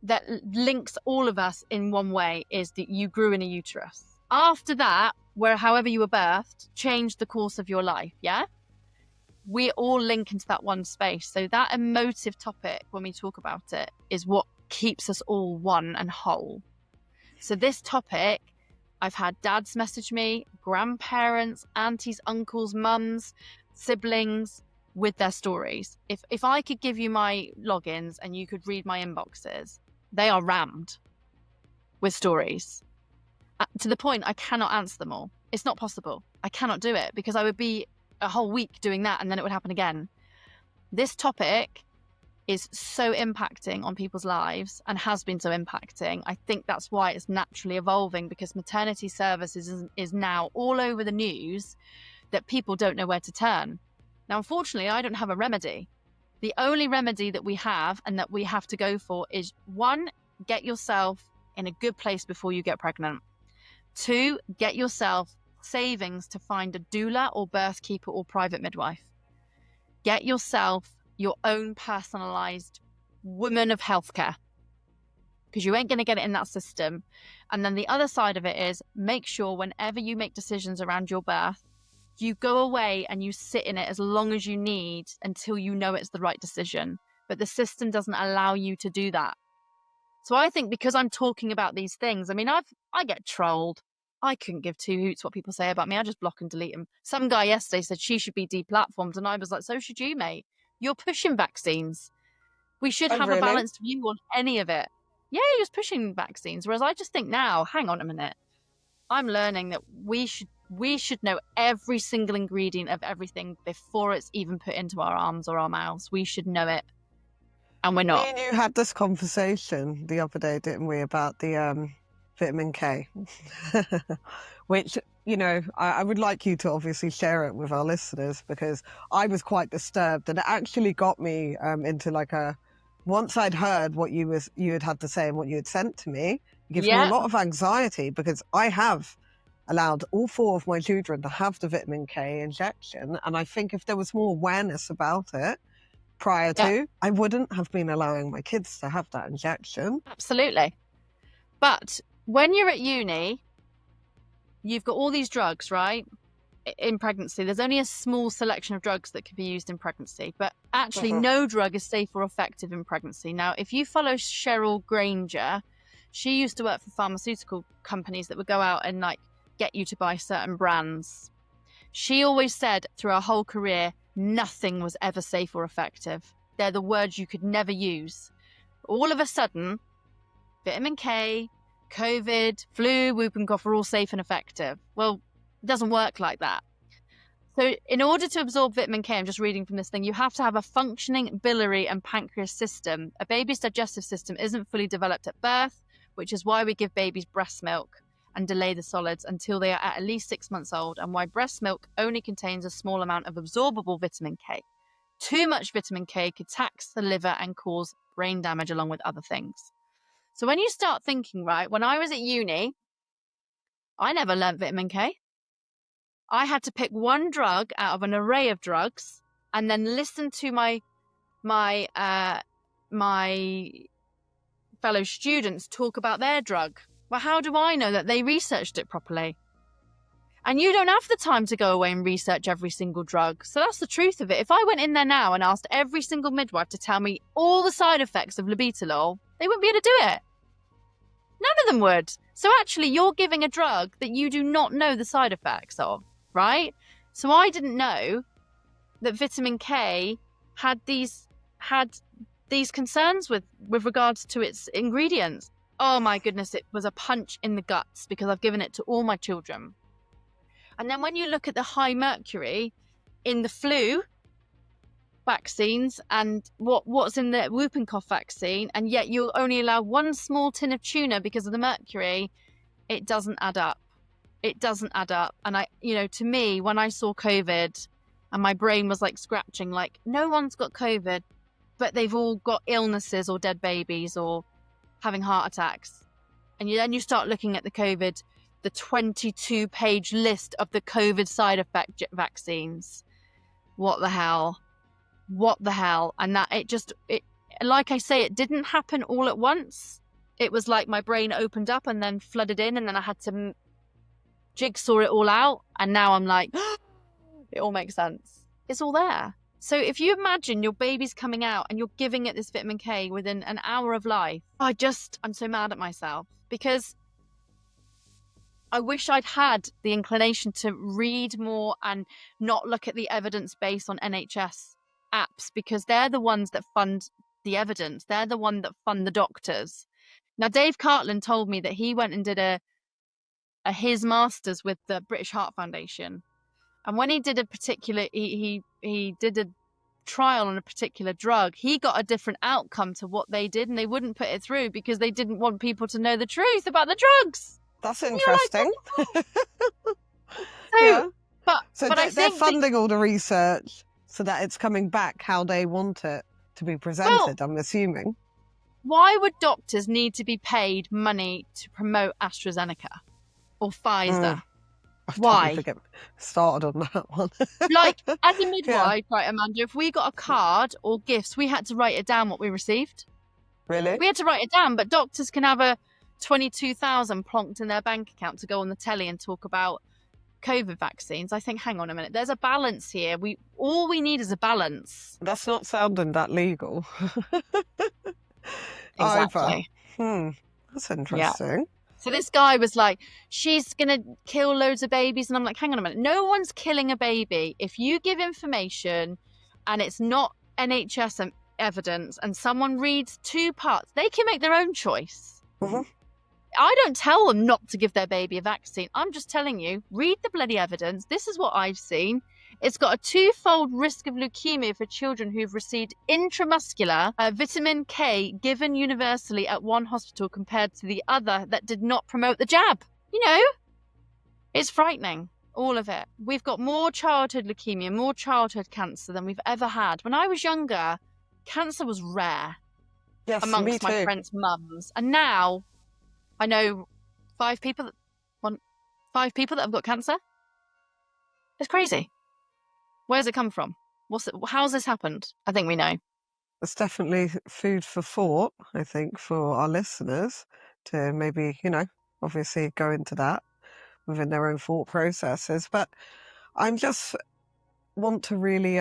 that links all of us in one way, is that you grew in a uterus. After that, where however you were birthed, changed the course of your life. Yeah. We all link into that one space. So that emotive topic, when we talk about it, is what keeps us all one and whole. So this topic, I've had dads message me, grandparents, aunties, uncles, mums, siblings with their stories. If I could give you my logins and you could read my inboxes, they are rammed with stories to the point I cannot answer them all. It's not possible. I cannot do it because I would be a whole week doing that and then it would happen again. This topic is so impacting on people's lives and has been so impacting. I think that's why it's naturally evolving, because maternity services is now all over the news that people don't know where to turn. Now, unfortunately, I don't have a remedy. The only remedy that we have and that we have to go for is, one, get yourself in a good place before you get pregnant. Two, get yourself savings to find a doula or birth keeper or private midwife. Get yourself your own personalized woman of healthcare, because you ain't going to get it in that system. And then the other side of it is, make sure whenever you make decisions around your birth, you go away and you sit in it as long as you need until you know it's the right decision. But the system doesn't allow you to do that. So I think because I'm talking about these things, I mean, I get trolled. I couldn't give two hoots what people say about me. I just block and delete them. Some guy yesterday said she should be deplatformed, and I was like, so should you, mate. You're pushing vaccines. We should Oh, have a really? balanced view on any of it. Yeah, he was pushing vaccines. Whereas I just think now, hang on a minute. I'm learning that we should know every single ingredient of everything before it's even put into our arms or our mouths. We should know it. And we're Me not. and you had this conversation the other day, didn't we, about the vitamin K, which, I would like you to obviously share it with our listeners, because I was quite disturbed, and it actually got me into like once I'd heard what you had to say and what you had sent to me, it gives me a Yeah. lot of anxiety, because I have allowed all 4 of my children to have the vitamin K injection, and I think if there was more awareness about it prior Yeah. to, I wouldn't have been allowing my kids to have that injection. Absolutely. But when you're at uni, you've got all these drugs, right? In pregnancy, there's only a small selection of drugs that can be used in pregnancy, but actually no drug is safe or effective in pregnancy. Now, if you follow Cheryl Granger, she used to work for pharmaceutical companies that would go out and like get you to buy certain brands. She always said through her whole career, nothing was ever safe or effective. They're the words you could never use. All of a sudden, vitamin K, COVID, flu, whooping cough are all safe and effective. Well, it doesn't work like that. So in order to absorb vitamin K, I'm just reading from this thing, you have to have a functioning biliary and pancreas system. A baby's digestive system isn't fully developed at birth, which is why we give babies breast milk and delay the solids until they are at least 6 months old, and why breast milk only contains a small amount of absorbable vitamin K. Too much vitamin K could tax the liver and cause brain damage along with other things. So when you start thinking, right, when I was at uni, I never learnt vitamin K. I had to pick one drug out of an array of drugs and then listen to my fellow students talk about their drug. Well, how do I know that they researched it properly? And you don't have the time to go away and research every single drug. So that's the truth of it. If I went in there now and asked every single midwife to tell me all the side effects of labetalol, they wouldn't be able to do it. None of them would. So actually, you're giving a drug that you do not know the side effects of, right? So I didn't know that vitamin K had these concerns with regards to its ingredients. Oh my goodness, it was a punch in the guts because I've given it to all my children. And then when you look at the high mercury in the flu, vaccines and what's in the whooping cough vaccine, and yet you'll only allow one small tin of tuna because of the mercury. It doesn't add up. It doesn't add up. And to me, when I saw COVID and my brain was like scratching, like, no one's got COVID, but they've all got illnesses or dead babies or having heart attacks. And then you start looking at the 22-page list of the COVID side effect vaccines. What the hell? And that it like I say, it didn't happen all at once. It was like my brain opened up and then flooded in, and then I had to jigsaw it all out. And now I'm like, it all makes sense. It's all there. So if you imagine your baby's coming out and you're giving it this vitamin K within an hour of life, I'm so mad at myself, because I wish I'd had the inclination to read more and not look at the evidence based on NHS apps, because they're the ones that fund the evidence. They're the one that fund the doctors. Now, Dave Cartland told me that he went and did his master's with the British Heart Foundation. And when he did he did a trial on a particular drug, he got a different outcome to what they did, and they wouldn't put it through because they didn't want people to know the truth about the drugs. That's interesting. Yeah. But I think they're funding all the research so that it's coming back how they want it to be presented, I'm assuming. Why would doctors need to be paid money to promote AstraZeneca or Pfizer? Why? To get started on that one. Like, as a midwife, right, Amanda, if we got a card or gifts, we had to write it down what we received. Really? We had to write it down, but doctors can have a 22,000 plonked in their bank account to go on the telly and talk about COVID vaccines. I think, hang on a minute, there's a balance here. All we need is a balance. That's not sounding that legal. Exactly. That's interesting. Yeah. So this guy was like, she's going to kill loads of babies. And I'm like, hang on a minute. No one's killing a baby. If you give information and it's not NHS evidence and someone reads 2 parts, they can make their own choice. Mm-hmm. I don't tell them not to give their baby a vaccine. I'm just telling you, read the bloody evidence. This is what I've seen. It's got a 2-fold risk of leukemia for children who've received intramuscular vitamin K given universally at one hospital compared to the other that did not promote the jab. It's frightening, all of it. We've got more childhood leukemia, more childhood cancer than we've ever had. When I was younger, cancer was rare amongst my friends' mums. And now I know 5 people that have got cancer. It's crazy. Where's it come from? How's this happened? I think we know. It's definitely food for thought, I think, for our listeners to maybe, obviously go into that within their own thought processes. But I just want to really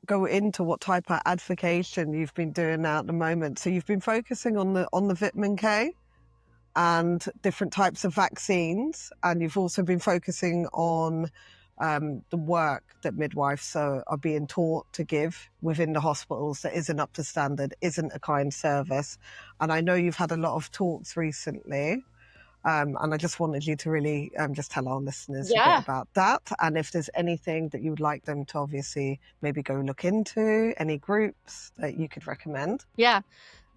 go into what type of advocacy you've been doing now at the moment. So you've been focusing on the vitamin K and different types of vaccines, and you've also been focusing on the work that midwives are being taught to give within the hospitals that isn't up to standard, isn't a kind service. And I know you've had a lot of talks recently, and I just wanted you to really just tell our listeners a bit about that, and if there's anything that you would like them to obviously maybe go look into, any groups that you could recommend.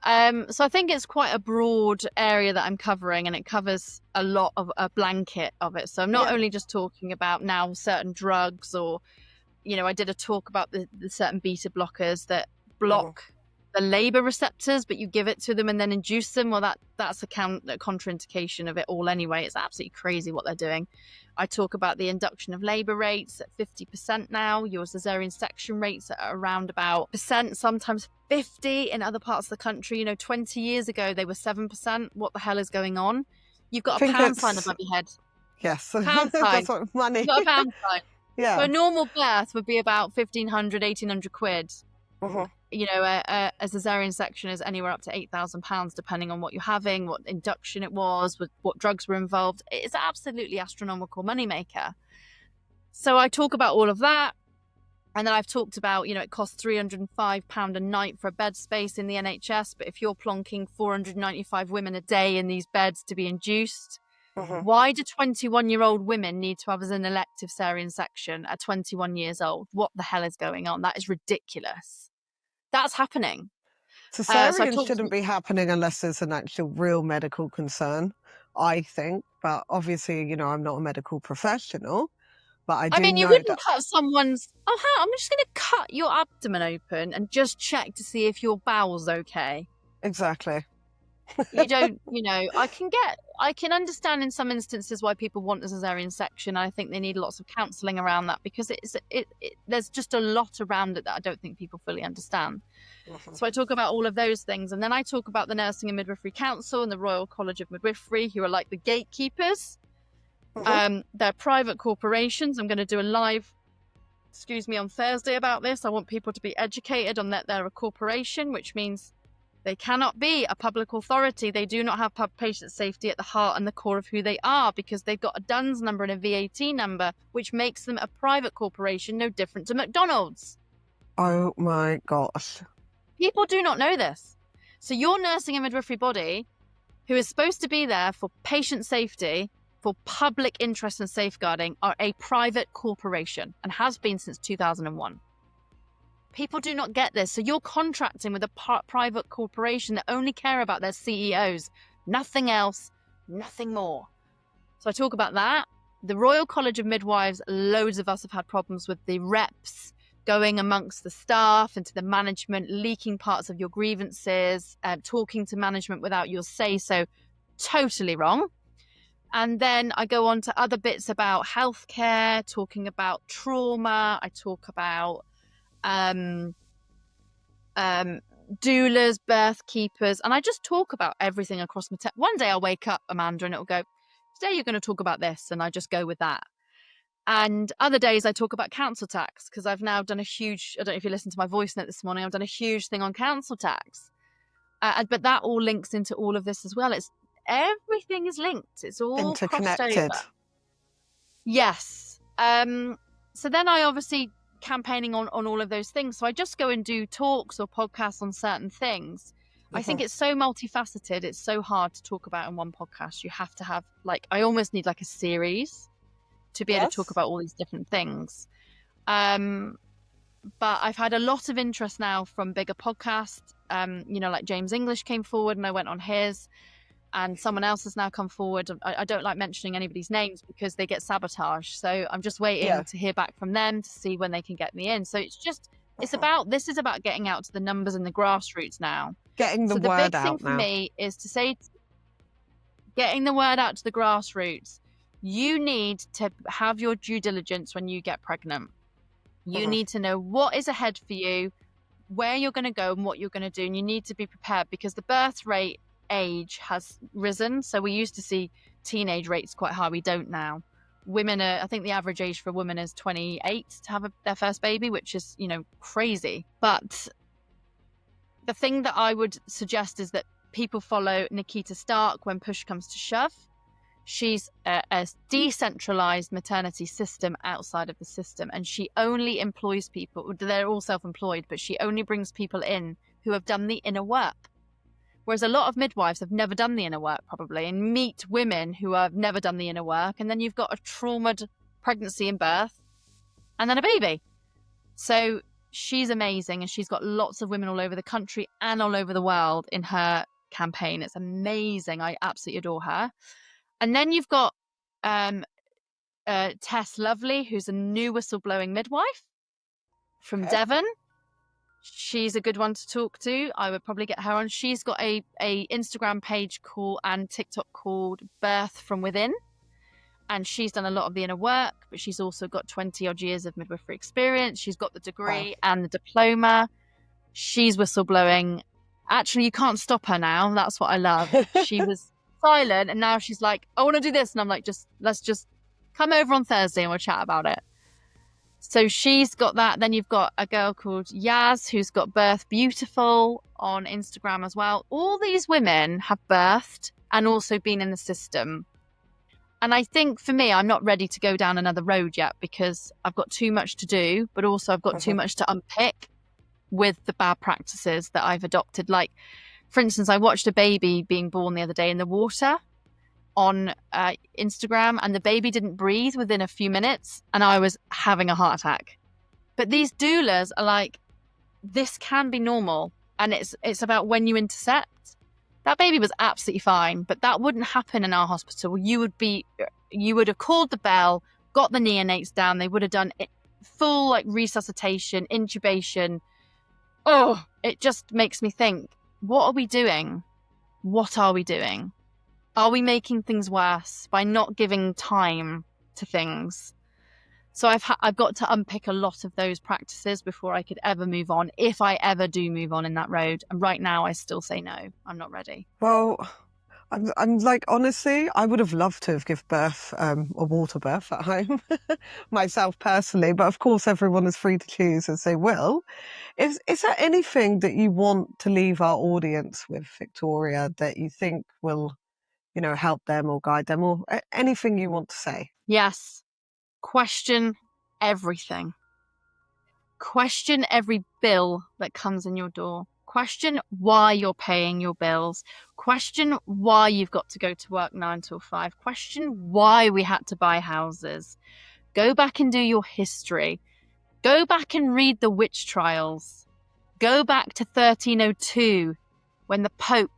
So I think it's quite a broad area that I'm covering, and it covers a lot of a blanket of it. So I'm not only just talking about now certain drugs, or, I did a talk about the certain beta blockers that block the labour receptors, but you give it to them and then induce them. Well, that's a contraindication of it all anyway. It's absolutely crazy what they're doing. I talk about the induction of labour rates at 50% now. Your caesarean section rates are around about %, sometimes 50 in other parts of the country. 20 years ago, they were 7%. What the hell is going on? You've got a pound sign above your head. Yes. Pound sign. That's what money. You've got a pound sign. Yeah. So a normal birth would be about 1,500, 1,800 quid. A caesarean section is anywhere up to £8,000, depending on what you're having, what induction it was, what drugs were involved. It's an absolutely astronomical moneymaker. So I talk about all of that. And then I've talked about, it costs £305 a night for a bed space in the NHS. But if you're plonking 495 women a day in these beds to be induced, Mhm. Why do 21-year-old women need to have an elective cesarean section at 21 years old? What the hell is going on? That is ridiculous. That's happening. So I Cesarean talked shouldn't to, be happening unless there's an actual real medical concern, I think. But obviously, I'm not a medical professional, but I I do mean, you know wouldn't that cut someone's, I'm just going to cut your abdomen open and just check to see if your bowel's okay. exactly. You don't, I can understand in some instances why people want a cesarean section. I think they need lots of counselling around that because there's just a lot around it that I don't think people fully understand. Mhm. So I talk about all of those things. And then I talk about the Nursing and Midwifery Council and the Royal College of Midwifery, who are like the gatekeepers. Mhm. They're private corporations. I'm going to do a live, on Thursday about this. I want people to be educated on that they're a corporation, which means they cannot be a public authority. They do not have patient safety at the heart and the core of who they are because they've got a DUNS number and a VAT number, which makes them a private corporation, no different to McDonald's. Oh my gosh. People do not know this. So your nursing and midwifery body, who is supposed to be there for patient safety, for public interest and safeguarding, are a private corporation and has been since 2001. People do not get this. So you're contracting with a private corporation that only care about their CEOs, nothing else, nothing more. So I talk about that. The Royal College of Midwives, loads of us have had problems with the reps going amongst the staff and to the management, leaking parts of your grievances, talking to management without your say so. Totally wrong. And then I go on to other bits about healthcare, talking about trauma. I talk about doulas, birth keepers, and I just talk about everything across maternity. One day I'll wake up, Amanda, and it'll go, today you're going to talk about this, and I just go with that. And other days I talk about council tax because I've now done a huge, I don't know if you listened to my voice note this morning, I've done a huge thing on council tax. But that all links into all of this as well. Everything is linked. It's all crossed Interconnected. over. Yes. So then I obviously campaigning on all of those things. So I just go and do talks or podcasts on certain things. I think it's so multifaceted. It's so hard to talk about in one podcast. You have to have I almost need a series to be able to talk about all these different things. But I've had a lot of interest now from bigger podcasts. Like James English came forward and I went on his, and someone else has now come forward. I don't like mentioning anybody's names because they get sabotaged. So I'm just waiting to hear back from them to see when they can get me in. So this is about getting out to the numbers and the grassroots now. Getting the word out now. So the big thing for me is to say, getting the word out to the grassroots. You need to have your due diligence when you get pregnant. You need to know what is ahead for you, where you're going to go and what you're going to do. And you need to be prepared because the birth rate age has risen. So we used to see teenage rates quite high. We don't now. Women I think the average age for a woman is 28 to have their first baby, which is, crazy. But the thing that I would suggest is that people follow Nikita Stark when push comes to shove. She's a decentralized maternity system outside of the system, and she only employs people. They're all self-employed, but she only brings people in who have done the inner work. Whereas a lot of midwives have never done the inner work, probably, and meet women who have never done the inner work, and then you've got a traumatized pregnancy and birth, and then a baby. So she's amazing, and she's got lots of women all over the country and all over the world in her campaign. It's amazing. I absolutely adore her. And then you've got Tess Lovely, who's a new whistleblowing midwife from Devon. She's a good one to talk to. I would probably get her on. She's got a Instagram page and TikTok called Birth From Within. And she's done a lot of the inner work, but she's also got 20 odd years of midwifery experience. She's got the degree and the diploma. She's whistleblowing. Actually, you can't stop her now. That's what I love. She was silent and now she's like, I want to do this. And I'm like, let's just come over on Thursday and we'll chat about it. So she's got that. Then you've got a girl called Yaz who's got Birth Beautiful on Instagram as well. All these women have birthed and also been in the system. And I think for me, I'm not ready to go down another road yet because I've got too much to do, but also I've got too much to unpick with the bad practices that I've adopted. Like, for instance, I watched a baby being born the other day in the water on Instagram, and the baby didn't breathe within a few minutes, and I was having a heart attack. But these doulas are like, this can be normal, and it's about when you intercept. That baby was absolutely fine, but that wouldn't happen in our hospital. You would have called the bell, got the neonates down. They would have done full like resuscitation, intubation. Oh, it just makes me think, what are we doing? What are we doing? Are we making things worse by not giving time to things? So I've got to unpick a lot of those practices before I could ever move on, if I ever do move on in that road. And right now, I still say no, I'm not ready. Well, I'm like, honestly, I would have loved to have given birth, a water birth at home, myself personally. But of course, everyone is free to choose as they will. Is there anything that you want to leave our audience with, Victoria, that you think will, help them or guide them, or anything you want to say? Yes. Question everything. Question every bill that comes in your door. Question why you're paying your bills. Question why you've got to go to work 9 till 5. Question why we had to buy houses. Go back and do your history. Go back and read the witch trials. Go back to 1302 when the Pope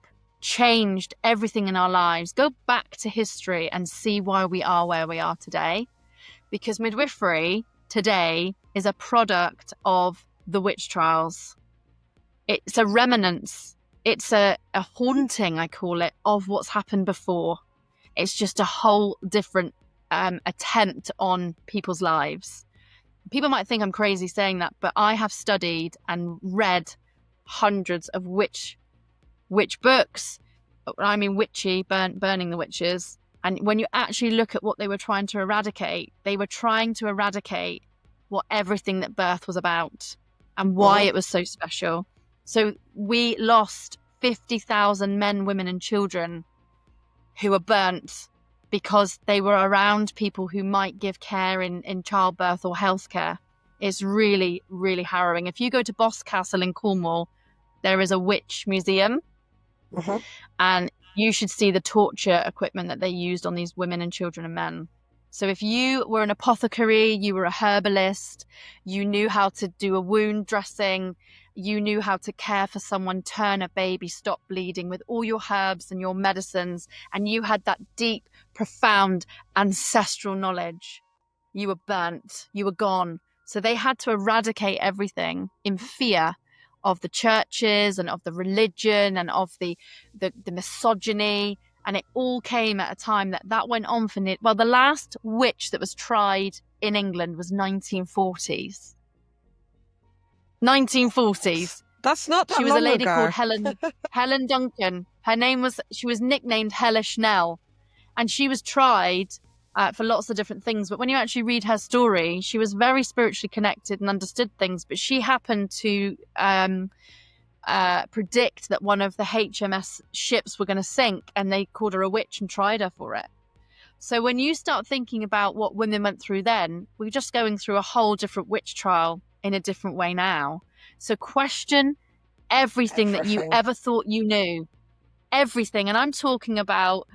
changed everything in our lives. Go back to history and see why we are where we are today. Because midwifery today is a product of the witch trials. It's a remnants. It's a haunting, I call it, of what's happened before. It's just a whole different attempt on people's lives. People might think I'm crazy saying that, but I have studied and read hundreds of witch books. I mean, witchy, burning the witches. And when you actually look at what they were trying to eradicate, they were trying to eradicate what everything that birth was about and why it was so special. So we lost 50,000 men, women, and children who were burnt because they were around people who might give care in childbirth or healthcare. It's really, really harrowing. If you go to Boscastle in Cornwall, there is a witch museum. And you should see the torture equipment that they used on these women and children and men. So if you were an apothecary, you were a herbalist, you knew how to do a wound dressing, you knew how to care for someone, turn a baby, stop bleeding with all your herbs and your medicines, and you had that deep, profound, ancestral knowledge, you were burnt, you were gone. So they had to eradicate everything in fear of the churches and of the religion and of the misogyny. And it all came at a time that went on for the last witch that was tried in England was 1940s. 1940s. That's not that She was long a lady ago. called Helen Duncan. She was nicknamed Hellish Nell. And she was tried for lots of different things. But when you actually read her story, she was very spiritually connected and understood things. But she happened to predict that one of the HMS ships were going to sink, and they called her a witch and tried her for it. So when you start thinking about what women went through then, we're just going through a whole different witch trial in a different way now. So question everything that you ever thought you knew. Everything. And I'm talking about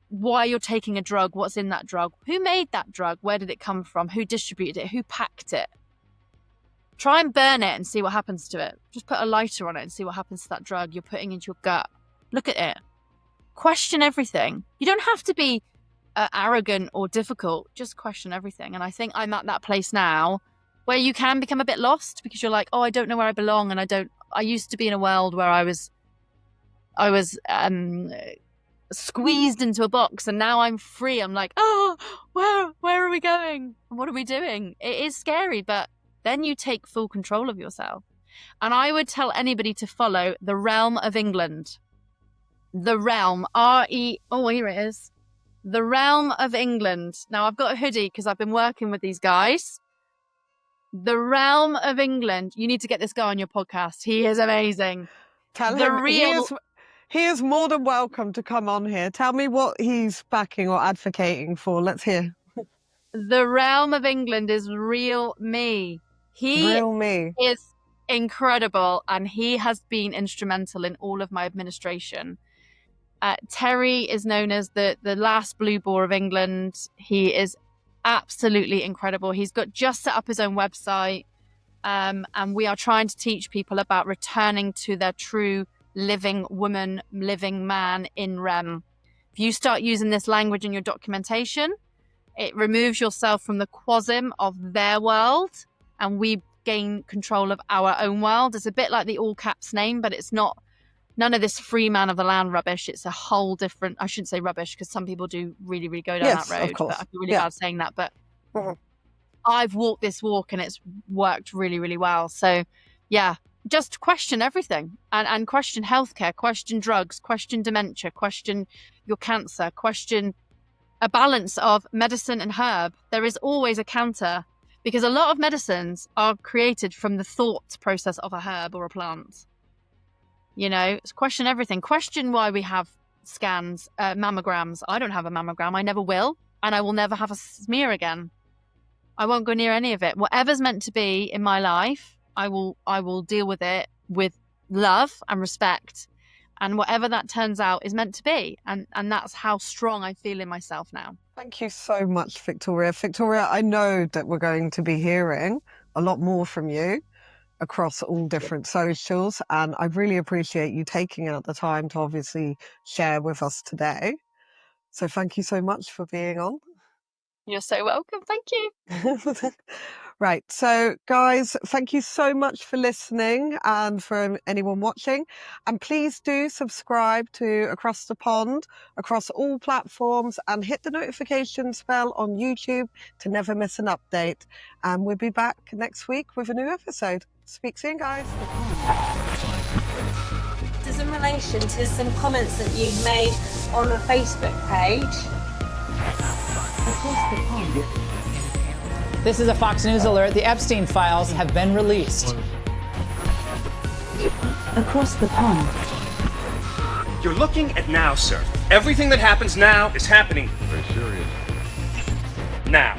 why you're taking a drug, what's in that drug, who made that drug, where did it come from, who distributed it, who packed it. Try and burn it and see what happens to it. Just put a lighter on it and see what happens to that drug you're putting into your gut. Look at it. Question everything. You don't have to be arrogant or difficult. Just question everything. And I think I'm at that place now where you can become a bit lost because you're like, oh, I don't know where I belong, and I used to be in a world where I was squeezed into a box, and now I'm free. I'm like, oh, where are we going? What are we doing? It is scary, but then you take full control of yourself. And I would tell anybody to follow The Realm of England. The Realm, here it is. The Realm of England. Now I've got a hoodie because I've been working with these guys. The Realm of England. You need to get this guy on your podcast. He is amazing. Tell him he is more than welcome to come on here. Tell me what he's backing or advocating for. Let's hear. The Realm of England is real me. Real me is incredible, and he has been instrumental in all of my administration. Terry is known as the last blue boar of England. He is absolutely incredible. He's got just set up his own website, and we are trying to teach people about returning to their true living woman, living man in REM. If you start using this language in your documentation, it removes yourself from the quasim of their world, and we gain control of our own world. It's a bit like the all caps name, but it's not none of this free man of the land rubbish. It's a whole different, I shouldn't say rubbish because some people do really, really go down Yes, that road, of course. but I feel really Yeah. bad saying that. But Mhm. I've walked this walk and it's worked really, really well. So yeah, just question everything and question healthcare, question drugs, question dementia, question your cancer, question a balance of medicine and herb. There is always a counter, because a lot of medicines are created from the thought process of a herb or a plant. You know, question everything. Question why we have scans, mammograms. I don't have a mammogram. I never will. And I will never have a smear again. I won't go near any of it. Whatever's meant to be in my life, I will deal with it with love and respect. And whatever that turns out is meant to be. And that's how strong I feel in myself now. Thank you so much, Victoria. Victoria, I know that we're going to be hearing a lot more from you across all different socials, and I really appreciate you taking out the time to obviously share with us today. So thank you so much for being on. You're so welcome. Thank you. Right. So guys, thank you so much for listening and for anyone watching. And please do subscribe to Across the Pond across all platforms and hit the notifications bell on YouTube to never miss an update. And we'll be back next week with a new episode. Speak soon, guys. This is in relation to some comments that you've made on a Facebook page. Across the pond. This is a Fox News alert. The Epstein files have been released. Across the pond. You're looking at now, sir. Everything that happens now is happening Very serious. now.